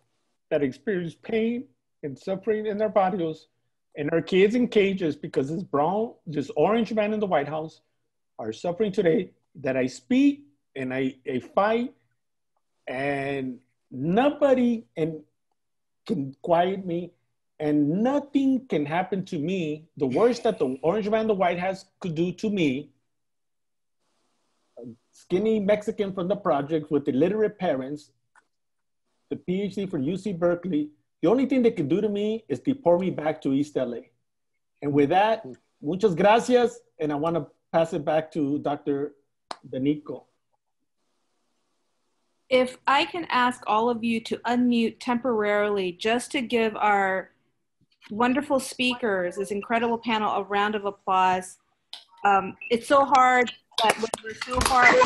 that experience pain and suffering in their barrios, and our kids in cages because this orange man in the White House are suffering today, that I speak and I fight, and nobody can quiet me, and nothing can happen to me. The worst that the orange man in the White House could do to me, a skinny Mexican from the projects with illiterate parents, the Ph.D. from UC Berkeley, the only thing they can do to me is deport me back to East LA. And with that, muchas gracias. And I want to pass it back to Dr. Danico. If I can ask all of you to unmute temporarily just to give our wonderful speakers, this incredible panel, a round of applause. It's so hard that when we're so hard.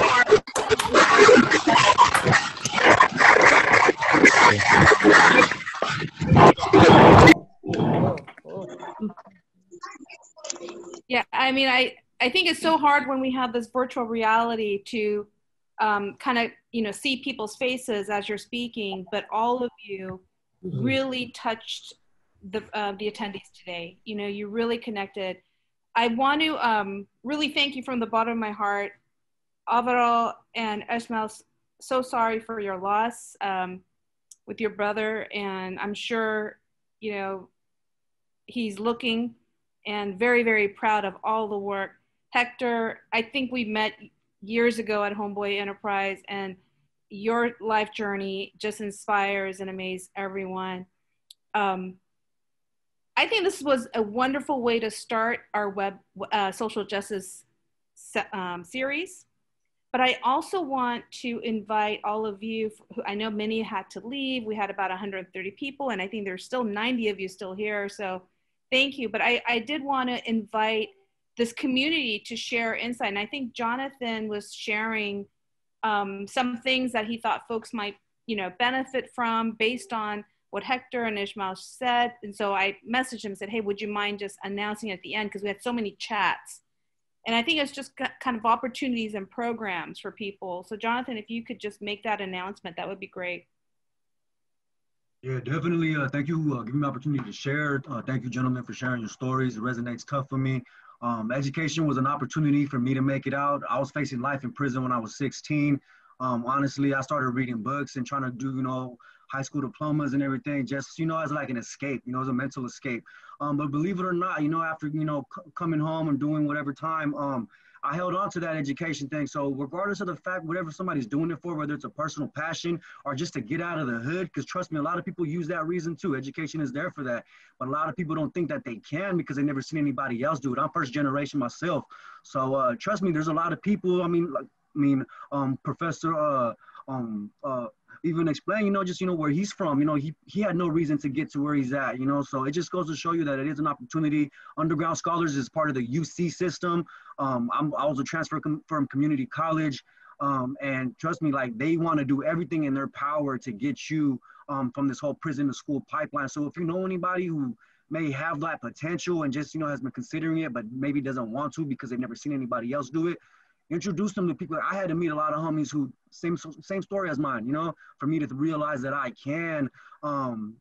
Yeah, I mean, I think it's so hard when we have this virtual reality to kind of, see people's faces as you're speaking, but all of you really touched the attendees today. You really connected. I want to really thank you from the bottom of my heart. Alvaro and Ismael, so sorry for your loss with your brother, and I'm sure, he's looking and very, very proud of all the work. Hector, I think we met years ago at Homeboy Enterprise, and your life journey just inspires and amazes everyone. I think this was a wonderful way to start our social justice series. But I also want to invite all of you, who I know many had to leave. We had about 130 people, and I think there's still 90 of you still here. So thank you. But I did want to invite this community to share insight. And I think Jonathan was sharing some things that he thought folks might, benefit from based on what Hector and Ismael said. And so I messaged him and said, hey, would you mind just announcing at the end? Because we had so many chats. And I think it's just kind of opportunities and programs for people. So Jonathan, if you could just make that announcement, that would be great. Yeah, definitely. Thank you for giving me the opportunity to share. Thank you, gentlemen, for sharing your stories. It resonates tough for me. Education was an opportunity for me to make it out. I was facing life in prison when I was 16. Honestly, I started reading books and trying to do, high school diplomas and everything, just, as like an escape, as a mental escape. But believe it or not, after, coming home and doing whatever time, I held on to that education thing. So regardless of the fact, whatever somebody's doing it for, whether it's a personal passion or just to get out of the hood, because trust me, a lot of people use that reason too. Education is there for that. But a lot of people don't think that they can because they never seen anybody else do it. I'm first generation myself. So trust me, there's a lot of people, Professor, even explain, where he's from, he had no reason to get to where he's at, so it just goes to show you that it is an opportunity. Underground Scholars is part of the UC system. I was a transfer from community college, and trust me, like they want to do everything in their power to get you from this whole prison to school pipeline. So if you know anybody who may have that potential and just, has been considering it, but maybe doesn't want to because they've never seen anybody else do it, introduce them to people. I had to meet a lot of homies who same story as mine, for me to realize that I can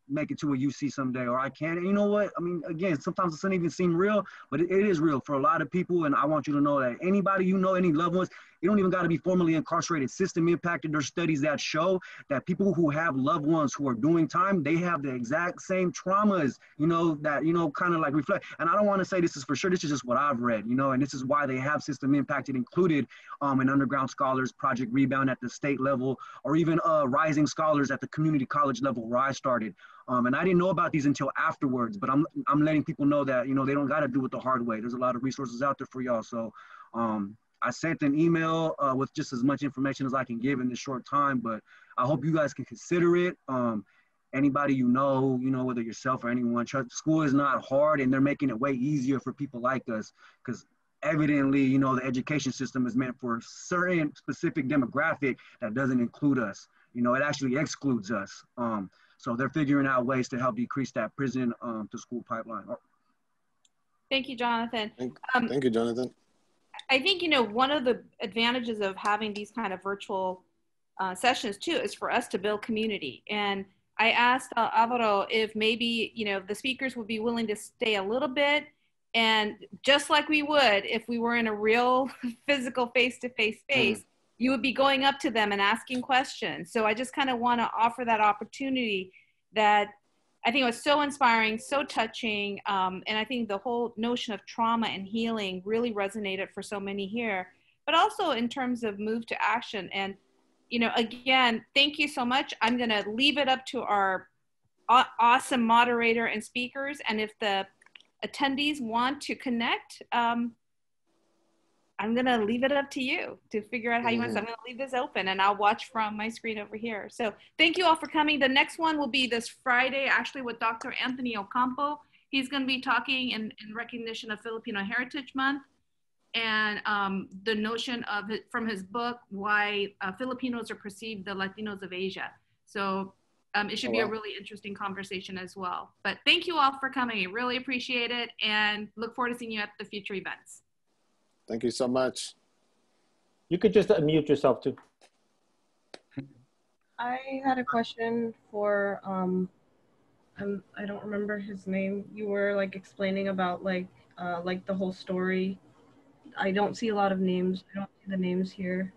make it to a UC someday, or I can. And you know what? Again, sometimes it doesn't even seem real, but it is real for a lot of people. And I want you to know that anybody, any loved ones, you don't even got to be formally incarcerated. System impacted. There's studies that show that people who have loved ones who are doing time, they have the exact same traumas, that, kind of like reflect. And I don't want to say this is for sure. This is just what I've read, and this is why they have system impacted included in Underground Scholars, Project Rebound at the state level, or even Rising Scholars at the community college level where I started. And I didn't know about these until afterwards, but I'm letting people know that, they don't got to do it the hard way. There's a lot of resources out there for y'all. So I sent an email with just as much information as I can give in this short time, but I hope you guys can consider it. Anybody whether yourself or anyone, school is not hard, and they're making it way easier for people like us, because evidently, the education system is meant for a certain specific demographic that doesn't include us. It actually excludes us. So they're figuring out ways to help decrease that prison to school pipeline. Thank you, Jonathan. Thank you, Jonathan. I think, one of the advantages of having these kind of virtual sessions too is for us to build community. And I asked Alvaro if maybe, the speakers would be willing to stay a little bit, and just like we would if we were in a real physical face-to-face space, you would be going up to them and asking questions. So I just kind of want to offer that opportunity that I think was so inspiring, so touching. And I think the whole notion of trauma and healing really resonated for so many here, but also in terms of move to action. And, again, thank you so much. I'm going to leave it up to our awesome moderator and speakers. And if the attendees want to connect, I'm going to leave it up to you to figure out how you want. So I'm going to leave this open, and I'll watch from my screen over here. So thank you all for coming. The next one will be this Friday, actually, with Dr. Anthony Ocampo. He's going to be talking in recognition of Filipino Heritage Month, and the notion of it from his book, Why Filipinos Are Perceived the Latinos of Asia. So it should be a really interesting conversation as well. But thank you all for coming. I really appreciate it, and look forward to seeing you at the future events. Thank you so much. You could just unmute yourself too. I had a question for, I don't remember his name. You were like explaining about like the whole story. I don't see a lot of names. I don't see the names here.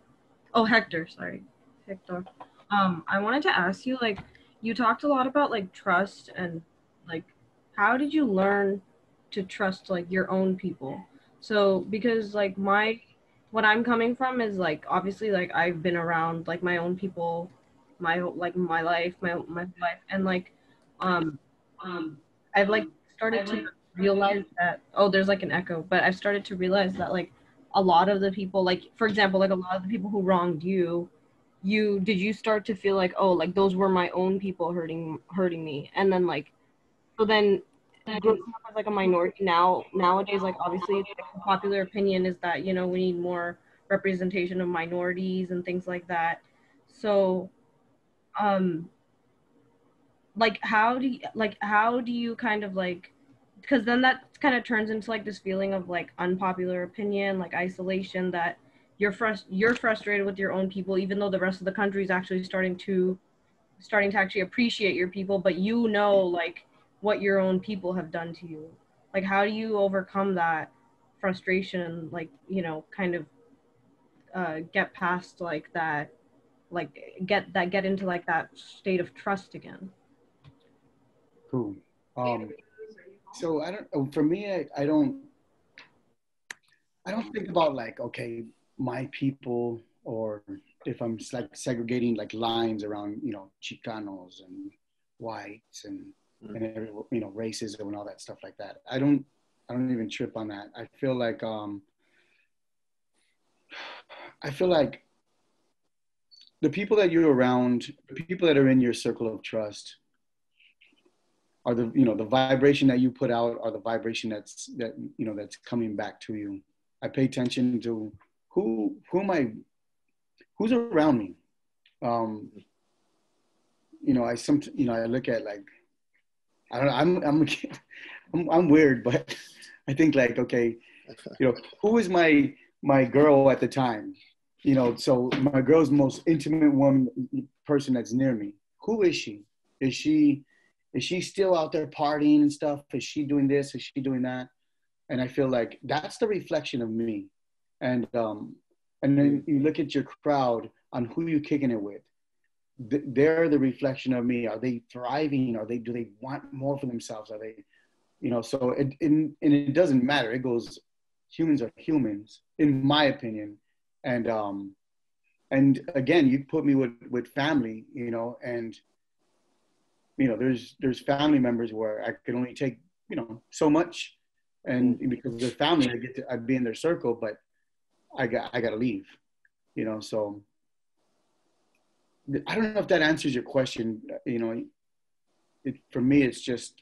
Oh, Hector, sorry, Hector. I wanted to ask you, like, you talked a lot about like trust, and like, how did you learn to trust like your own people? So, because like my what I'm coming from is like, obviously, like I've been around like my own people, my life, my life, and like, um, I've like started to realize that, oh, there's like an echo, but I've started to realize that like a lot of the people, like for example, like a lot of the people who wronged you, you start to feel like, oh, like those were my own people hurting me, and then like, so then growing up as like a minority nowadays, like obviously like, the popular opinion is that, you know, we need more representation of minorities and things like that. So um like how do you kind of like, because then that kind of turns into like this feeling of like unpopular opinion, like isolation, that you're frustrated with your own people, even though the rest of the country is actually starting to actually appreciate your people, but you know like what your own people have done to you. Like how do you overcome that frustration, like, you know, kind of get past like that, like get into like that state of trust again? Cool. So I don't, for me, I don't think about like, okay, my people, or if I'm like segregating like lines around, you know, Chicanos and whites and every, you know, racism and all that stuff like that. I don't even trip on that. I feel like the people that you're around, the people that are in your circle of trust are the, you know, the vibration that you put out are the vibration that's coming back to you. I pay attention to who's around me. You know, I look at like, I don't know, I'm weird, but I think like, okay, you know, who is my girl at the time? You know, so my girl's most intimate person that's near me. Who is she? Is she still out there partying and stuff? Is she doing this? Is she doing that? And I feel like that's the reflection of me. And then you look at your crowd on who you're kicking it with. They're the reflection of me. Are they thriving? Do they want more for themselves? Are they, you know? So and it doesn't matter. It goes, humans are humans, in my opinion. And again, you put me with family, you know, and you know, there's family members where I can only take, you know, so much, and because they're family, I'd be in their circle, but I got to leave, you know. So I don't know if that answers your question. You know, for me, it's just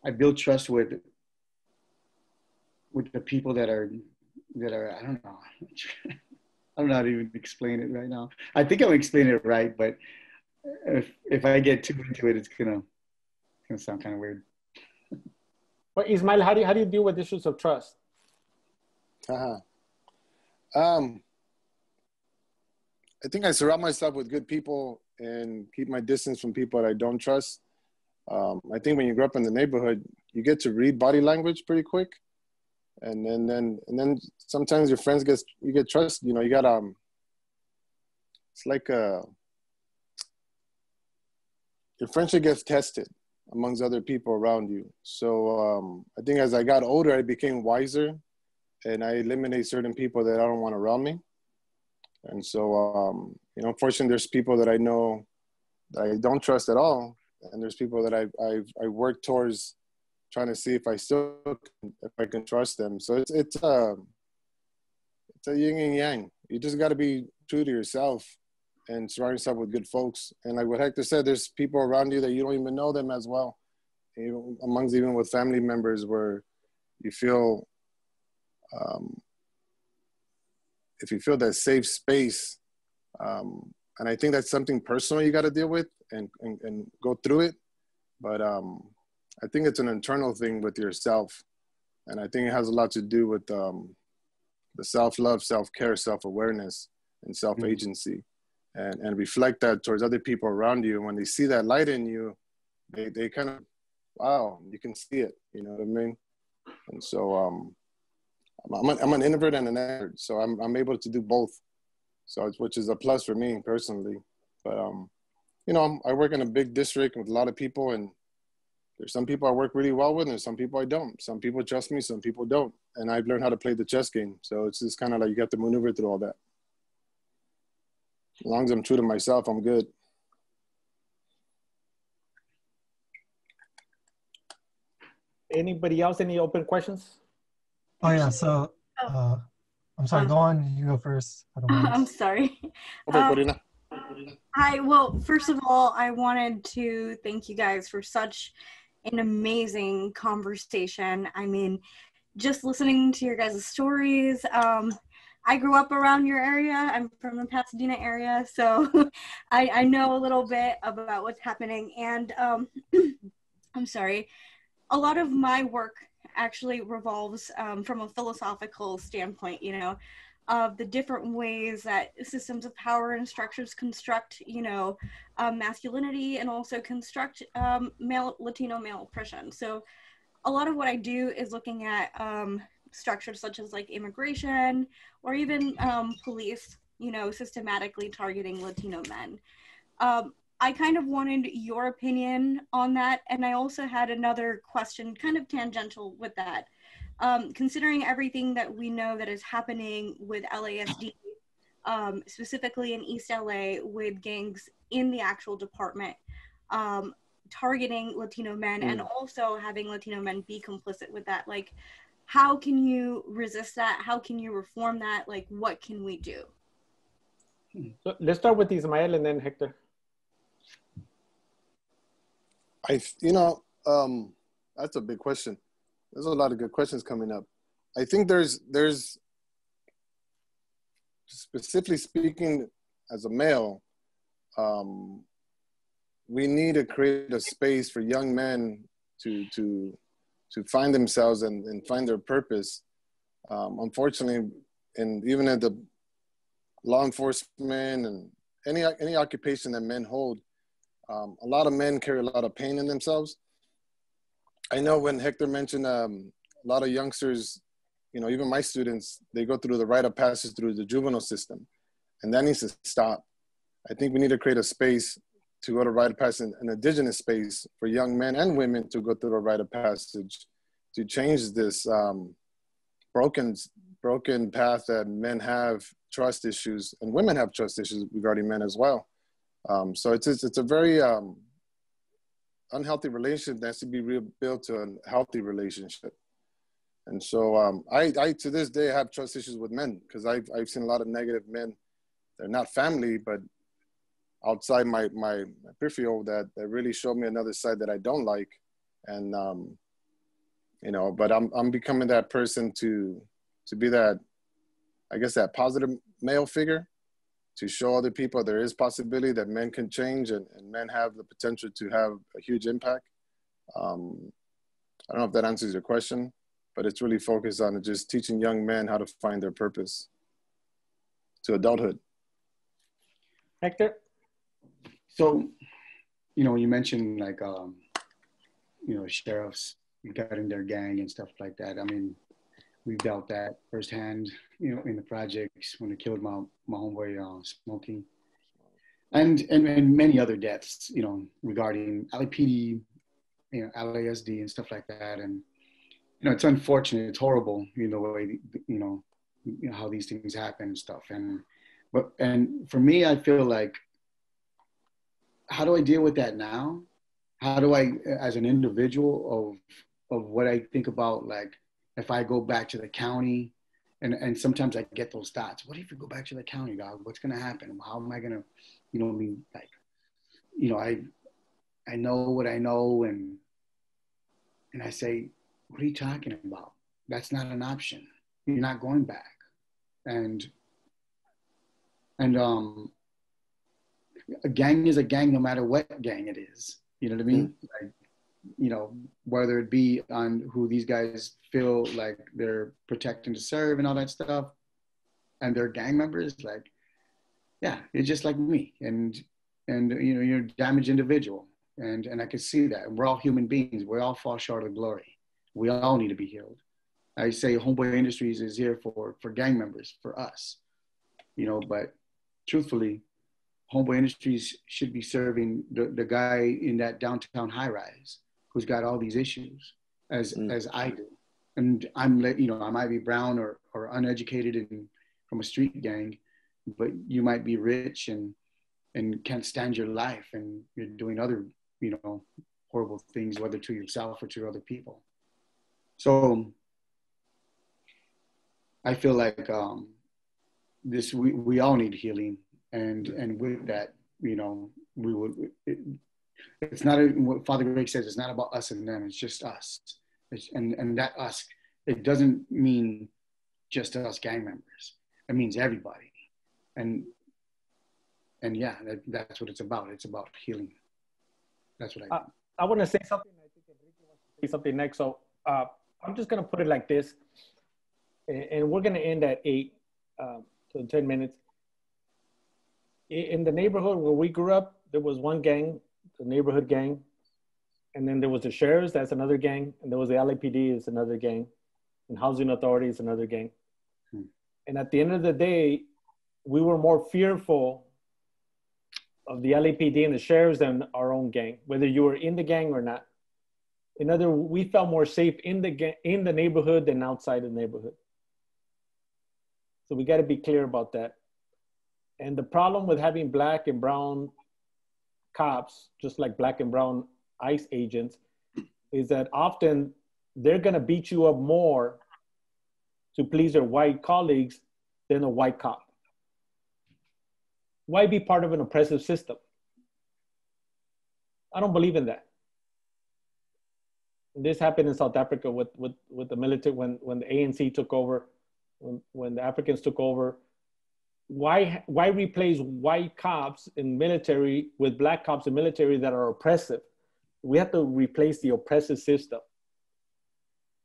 I build trust with the people that are I don't know. I don't know how to even explain it right now. I think I'm explaining it right, but if I get too into it, it's gonna sound kind of weird. But Ismael, how do you deal with issues of trust? I think I surround myself with good people and keep my distance from people that I don't trust. I think when you grow up in the neighborhood, you get to read body language pretty quick, and then sometimes your friends you get trust. You know, you got it's like your friendship gets tested amongst other people around you. So I think as I got older, I became wiser, and I eliminate certain people that I don't want around me. And so, you know, unfortunately, there's people that I know that I don't trust at all, and there's people that I work towards trying to see if I can trust them. So it's a yin and yang. You just got to be true to yourself and surround yourself with good folks. And like what Hector said, there's people around you that you don't even know them as well. You know, amongst even with family members, where you feel, if you feel that safe space, and I think that's something personal you got to deal with and go through it. But I think it's an internal thing with yourself. And I think it has a lot to do with the self-love, self-care, self-awareness, and self-agency. And reflect that towards other people around you. And when they see that light in you, they kind of, wow, you can see it, you know what I mean? And so I'm an introvert and an extrovert, so I'm able to do both. So which is a plus for me personally. But you know, I work in a big district with a lot of people, and There's some people I work really well with, and some people I don't. Some people trust me, some people don't. And I've learned how to play the chess game. So it's just kind of like you have to maneuver through all that. As long as I'm true to myself, I'm good. Anybody else? Any open questions? Oh yeah, so I'm sorry, go on, you go first. I don't mind. I'm sorry. Okay, Corina. Hi, well, first of all, I wanted to thank you guys for such an amazing conversation. I mean, just listening to your guys' stories, I grew up around your area. I'm from the Pasadena area, so I know a little bit about what's happening. And I'm sorry, a lot of my work actually revolves from a philosophical standpoint, you know, of the different ways that systems of power and structures construct, you know, masculinity and also construct Latino male oppression. So a lot of what I do is looking at structures such as like immigration or even police, you know, systematically targeting Latino men. I kind of wanted your opinion on that. And I also had another question kind of tangential with that. Considering everything that we know that is happening with LASD, specifically in East LA with gangs in the actual department, targeting Latino men and also having Latino men be complicit with that. Like, how can you resist that? How can you reform that? Like, what can we do? So let's start with Ismael and then Hector. You know, that's a big question. There's a lot of good questions coming up. I think there's specifically speaking as a male, we need to create a space for young men to find themselves and find their purpose. Unfortunately, and even at the law enforcement and any occupation that men hold, a lot of men carry a lot of pain in themselves. I know when Hector mentioned a lot of youngsters, you know, even my students, they go through the rite of passage through the juvenile system, and that needs to stop. I think we need to create a space to go to rite of passage, an indigenous space for young men and women to go through the rite of passage to change this broken path that men have trust issues and women have trust issues regarding men as well. So it's a very unhealthy relationship that has to be rebuilt to a healthy relationship. And so I to this day have trust issues with men because I've seen a lot of negative men. They're not family, but outside my peripheral that really showed me another side that I don't like. And you know, but I'm becoming that person to be that, I guess, that positive male figure to show other people there is possibility that men can change and men have the potential to have a huge impact. I don't know if that answers your question, but it's really focused on just teaching young men how to find their purpose to adulthood. Hector? So, you know, you mentioned like, you know, sheriffs gutting their gang and stuff like that. I mean, we've dealt that firsthand, you know, in the projects when they killed my homeboy Smokey, and many other deaths, you know, regarding LAPD, you know, LASD and stuff like that. And you know, it's unfortunate, it's horrible, you know, the way, you know how these things happen and stuff. And for me, I feel like, how do I deal with that now? How do I, as an individual, of what I think about, like, if I go back to the county, and sometimes I get those thoughts, what if you go back to the county, dog? What's going to happen? How am I going to, you know, I mean, like, you know, I know what I know, and I say, what are you talking about? That's not an option. You're not going back. And a gang is a gang no matter what gang it is. You know what I mean? Mm-hmm. Like, you know, whether it be on who these guys feel like they're protecting to serve and all that stuff, and they're gang members, like, yeah, you're just like me, and you know, you're a damaged individual, and I can see that. We're all human beings. We all fall short of glory. We all need to be healed. I say Homeboy Industries is here for gang members, for us, you know, but truthfully, Homeboy Industries should be serving the guy in that downtown high rise who's got all these issues as I do. And I'm, you know, I might be brown or uneducated and from a street gang, but you might be rich and can't stand your life and you're doing other, you know, horrible things, whether to yourself or to other people. So I feel like we all need healing, and with that, you know, it's not what Father Greg says. It's not about us and them. It's just us. And that us, it doesn't mean just us gang members. It means everybody. And yeah, that's what it's about. It's about healing. That's what I think. I want to say something. I think Enrique wants to say something next. So I'm just going to put it like this. And we're going to end at 8 to 10 minutes. In the neighborhood where we grew up, there was one gang, the neighborhood gang. And then there was the sheriffs, that's another gang. And there was the LAPD, it's another gang. And housing authority is another gang. And at the end of the day, we were more fearful of the LAPD and the sheriffs than our own gang, whether you were in the gang or not. In other words, we felt more safe in the neighborhood than outside the neighborhood. So we got to be clear about that. And the problem with having black and brown cops, just like black and brown ICE agents, is that often they're going to beat you up more to please their white colleagues than a white cop. Why be part of an oppressive system? I don't believe in that. This happened in South Africa with the military when the ANC took over, when the Africans took over. Why replace white cops in military with black cops in military that are oppressive? We have to replace the oppressive system.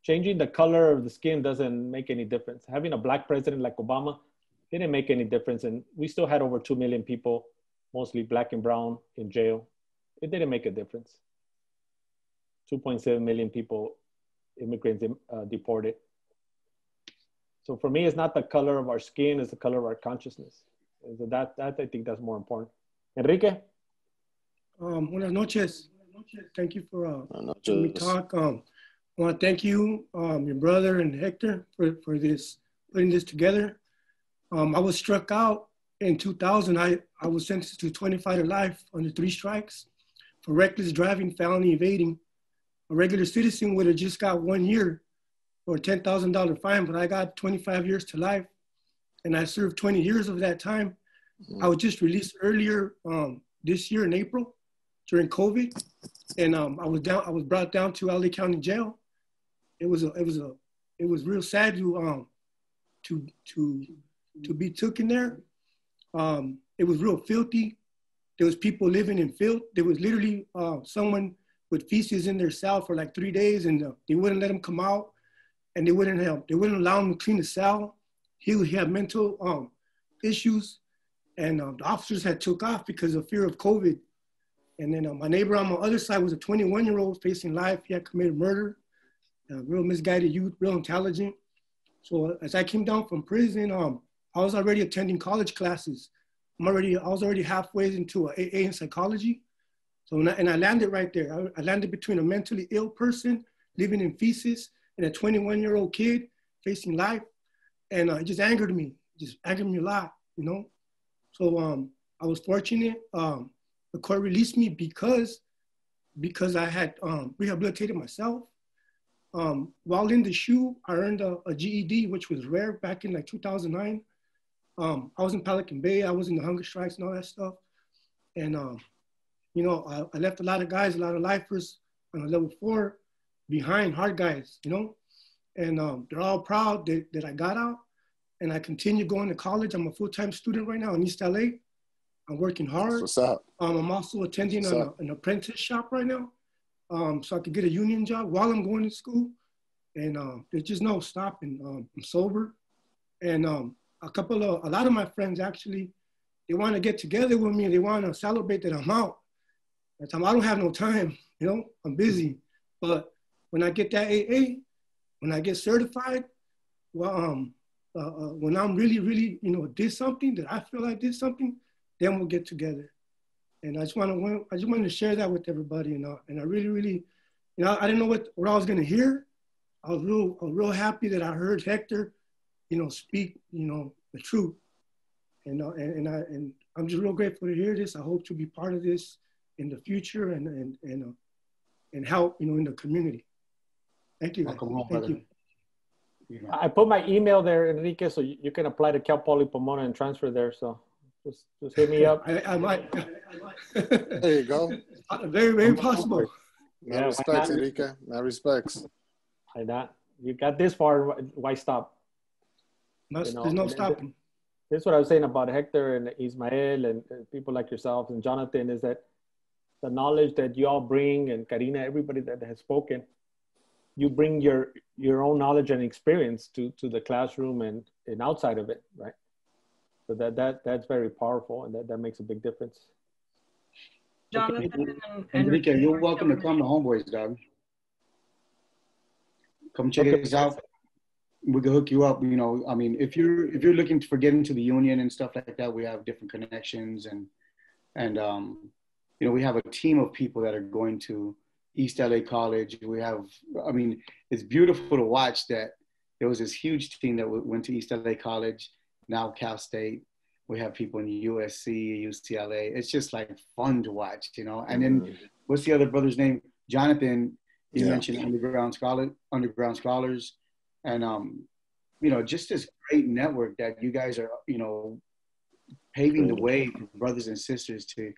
Changing the color of the skin doesn't make any difference. Having a black president like Obama didn't make any difference. And we still had over 2 million people, mostly black and brown, in jail. It didn't make a difference. 2.7 million people, immigrants deported. So for me, it's not the color of our skin, it's the color of our consciousness. And so that I think that's more important. Enrique? Buenas noches. Thank you for letting me talk. I want to thank you, your brother and Hector for putting this together. I was struck out in 2000. I was sentenced to 25 to life under 3 strikes for reckless driving, felony evading. A regular citizen would have just got 1 year or a $10,000 fine, but I got 25 years to life, and I served 20 years of that time. I was just released earlier this year in April during COVID, and I was brought down to LA County Jail. It was real sad to be taken there. It was real filthy. There was people living in filth. There was literally someone with feces in their cell for like 3 days, and they wouldn't let him come out, and they wouldn't allow him to clean the cell. He had mental issues, and the officers had took off because of fear of COVID. And then my neighbor on my other side was a 21-year-old facing life. He had committed murder, real misguided youth, real intelligent. So as I came down from prison, I was already attending college classes. I was already halfway into an AA in psychology. So, and I landed right there. I landed between a mentally ill person living in feces and a 21-year-old kid facing life. And it just angered me a lot, you know? So I was fortunate. The court released me because I had rehabilitated myself. While in the SHU, I earned a GED, which was rare back in like 2009. I was in Pelican Bay. I was in the hunger strikes and all that stuff. And, you know, I left a lot of guys, a lot of lifers on a level 4 behind, hard guys, you know? And they're all proud that I got out, and I continue going to college. I'm a full-time student right now in East LA. I'm working hard. What's up? I'm also attending an apprentice shop right now, so I could get a union job while I'm going to school. And there's just no stopping. I'm sober, and a lot of my friends actually, they want to get together with me. They want to celebrate that I'm out. At the time, I don't have no time. You know, I'm busy. But when I get that AA, when I get certified, well, when I'm really, really, you know, did something that I feel I did something, then we'll get together. And I just wanted to share that with everybody. And I really, really you know, I didn't know what I was going to hear. I was real happy that I heard Hector, you know, speak, you know, the truth. And I'm just real grateful to hear this. I hope to be part of this in the future and help, you know, in the community. Thank you. Thank you. I put my email there, Enrique, so you can apply to Cal Poly Pomona and transfer there. So just hit me up. I might. There you go. Very, very possible. No respects, Enrique. No respects. Why not? You got this far, why stop? There's no stopping. This is what I was saying about Hector and Ismael and people like yourself and Jonathan, is that the knowledge that you all bring, and Karina, everybody that has spoken, you bring your own knowledge and experience to the classroom and outside of it, right? So that's very powerful, and that makes a big difference. Jonathan and Enrique, you're welcome to come to Homeboys, dog. Come check us out. We can hook you up. You know, I mean, if you're looking for getting to the union and stuff like that, we have different connections, and you know, we have a team of people that are going to East LA College. We have, I mean, it's beautiful to watch that there was this huge team that went to East LA College, now Cal State. We have people in USC, UCLA. It's just like fun to watch, you know. And then what's the other brother's name? Jonathan, you mentioned underground scholars. And, you know, just this great network that you guys are, you know, paving the way for brothers and sisters to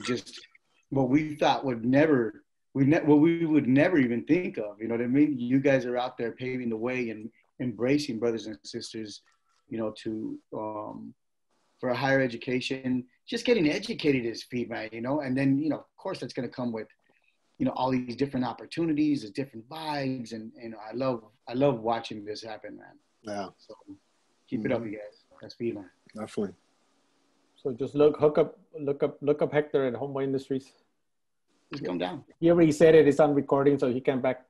just what we thought would never, what we would never even think of, you know what I mean? You guys are out there paving the way and embracing brothers and sisters, you know, to, for a higher education. Just getting educated is feedback, you know, and then, you know, of course that's going to come with, you know, all these different opportunities, the different vibes, and you know, I love watching this happen, man. Yeah. So keep it up, you guys. That's feedback. Definitely. So just look up Hector at Homeboy Industries. Just come down. He already said it. It's on recording, so he came back.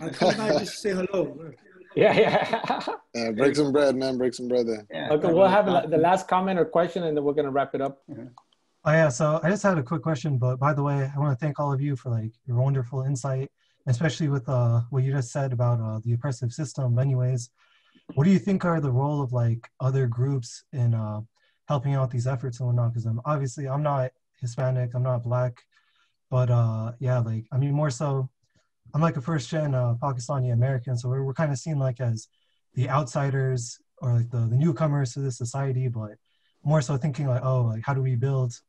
I'll come back just to say hello. Yeah. Break some bread, man. Break some bread there. Yeah. Okay, we'll have the last comment or question, and then we're gonna wrap it up. Oh yeah, so I just had a quick question, but by the way, I want to thank all of you for like your wonderful insight, especially with what you just said about the oppressive system. Anyways, what do you think are the role of like other groups in helping out these efforts and whatnot? Because I'm not Hispanic, I'm not Black, but yeah, like I mean more so, I'm like a first-gen Pakistani American, so we're kind of seen like as the outsiders or like the newcomers to this society, but more so thinking like, oh, like how do we build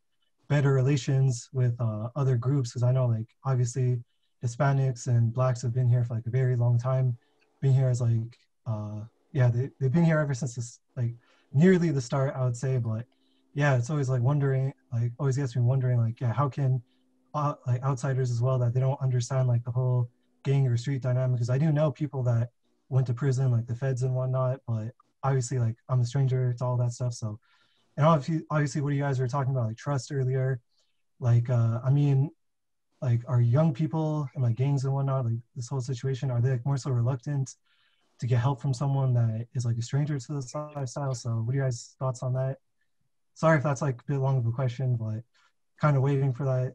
better relations with other groups? Because I know like obviously Hispanics and Blacks have been here for like a very long time, been here as like yeah, they've been here ever since this, like nearly the start, I would say. But yeah, it's always like wondering, like always gets me wondering like, yeah, how can like outsiders as well, that they don't understand like the whole gang or street dynamic? Because I do know people that went to prison, like the feds and whatnot, but obviously like I'm a stranger to all that stuff. So, and obviously what you guys were talking about, like trust earlier, like, I mean, like are young people and like gangs and whatnot, like this whole situation, are they like more so reluctant to get help from someone that is like a stranger to this lifestyle? So what are you guys' thoughts on that? Sorry if that's like a bit long of a question, but kind of waiting for that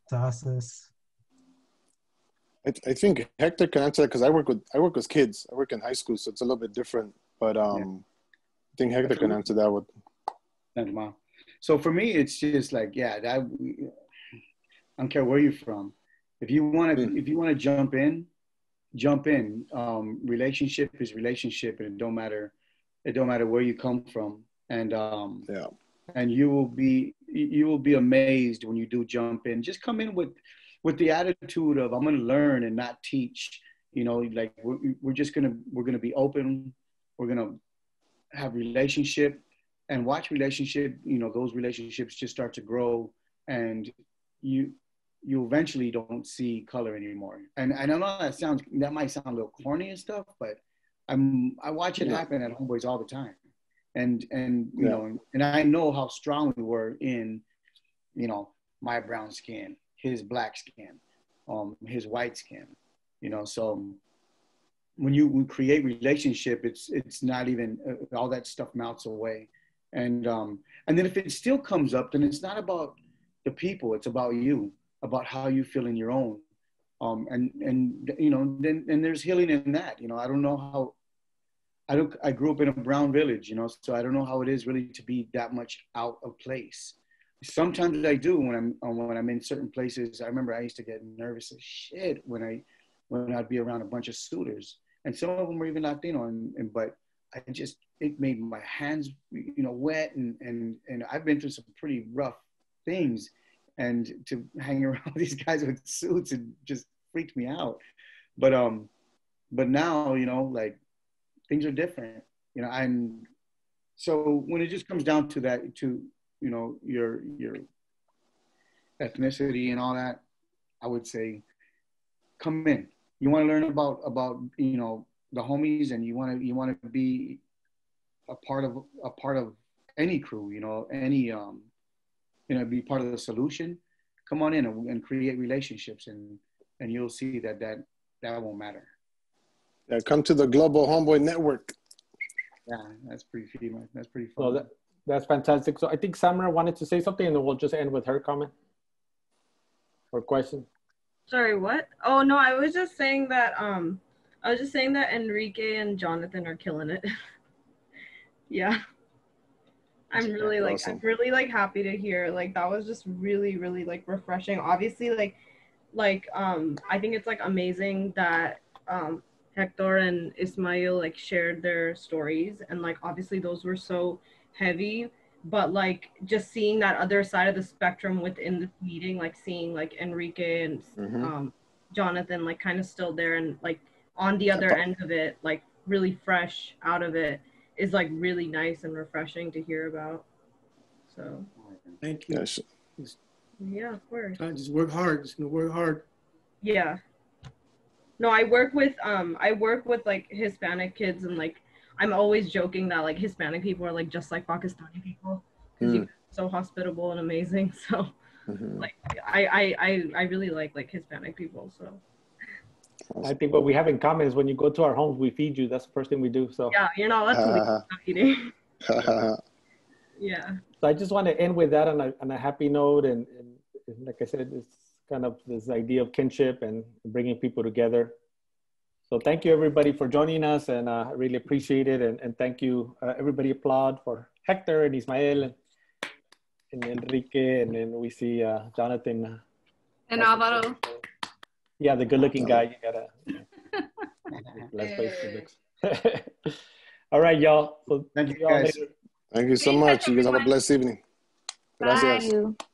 to ask this. I think Hector can answer that because I work with kids. I work in high school, so it's a little bit different. But I think Hector can answer that one. Thanks, Mom. So for me, it's just like, yeah, I don't care where you're from. If you want to jump in. Relationship is relationship, and it don't matter where you come from. And and you will be amazed when you do jump in. Just come in with the attitude of, I'm going to learn and not teach. You know, like we're gonna be open. We're gonna have relationship and watch relationship. You know, those relationships just start to grow, and you eventually don't see color anymore. And I know that might sound a little corny and stuff, but I watch it happen at Homeboys all the time. And you know, and I know how strong we were in, you know, my brown skin, his black skin, his white skin, you know. So when we create relationship, it's not even all that stuff melts away. And then if it still comes up, then it's not about the people, it's about you, about how you feel in your own And you know, then there's healing in that. You know, I don't know how. I grew up in a brown village, you know, so I don't know how it is really to be that much out of place. Sometimes I do when I'm in certain places. I remember I used to get nervous as shit when I'd be around a bunch of suitors, and some of them were even Latino, but it made my hands, you know, wet, and I've been through some pretty rough things, and to hang around these guys with suits, it just freaked me out. But now, you know, like, things are different, you know, and so when it just comes down to that, to, you know, your ethnicity and all that, I would say, come in. You want to learn about, you know, the homies, and you want to be a part of any crew, you know, any, you know, be part of the solution. Come on in and create relationships, and you'll see that won't matter. Yeah, come to the Global Homeboy Network. Yeah, that's pretty fun. That's pretty fun. So that's fantastic. So I think Samara wanted to say something, and then we'll just end with her comment or question. Sorry, what? Oh no, I was just saying that Enrique and Jonathan are killing it. Yeah. I'm really awesome. I'm really like happy to hear, like, that was just really, really like refreshing. Obviously, I think it's like amazing that Hector and Ismael like shared their stories, and like obviously those were so heavy, but like just seeing that other side of the spectrum within the meeting, like seeing like Enrique and Jonathan like kind of still there, and like on the other end of it, like really fresh out of it, is like really nice and refreshing to hear about. So thank you. Yes. Yeah, of course. Just work hard. Just gonna work hard. Yeah. No, I work with like Hispanic kids, and like I'm always joking that like Hispanic people are like just like Pakistani people, because you're so hospitable and amazing. So like I really like Hispanic people. So I think what we have in common is when you go to our homes, we feed you. That's the first thing we do. So yeah, you're not allowed to eating. Yeah. So I just want to end with that on a happy note, and like I said, it's kind of this idea of kinship and bringing people together. So thank you everybody for joining us, and I really appreciate it. And thank you, everybody applaud for Hector and Ismael and Enrique, and then we see Jonathan. And Alvaro. Yeah, the good looking guy, you gotta, let's face the looks. All right, y'all. So thank you guys. Later. Thank you so much. You guys have a blessed evening. Gracias. Bye.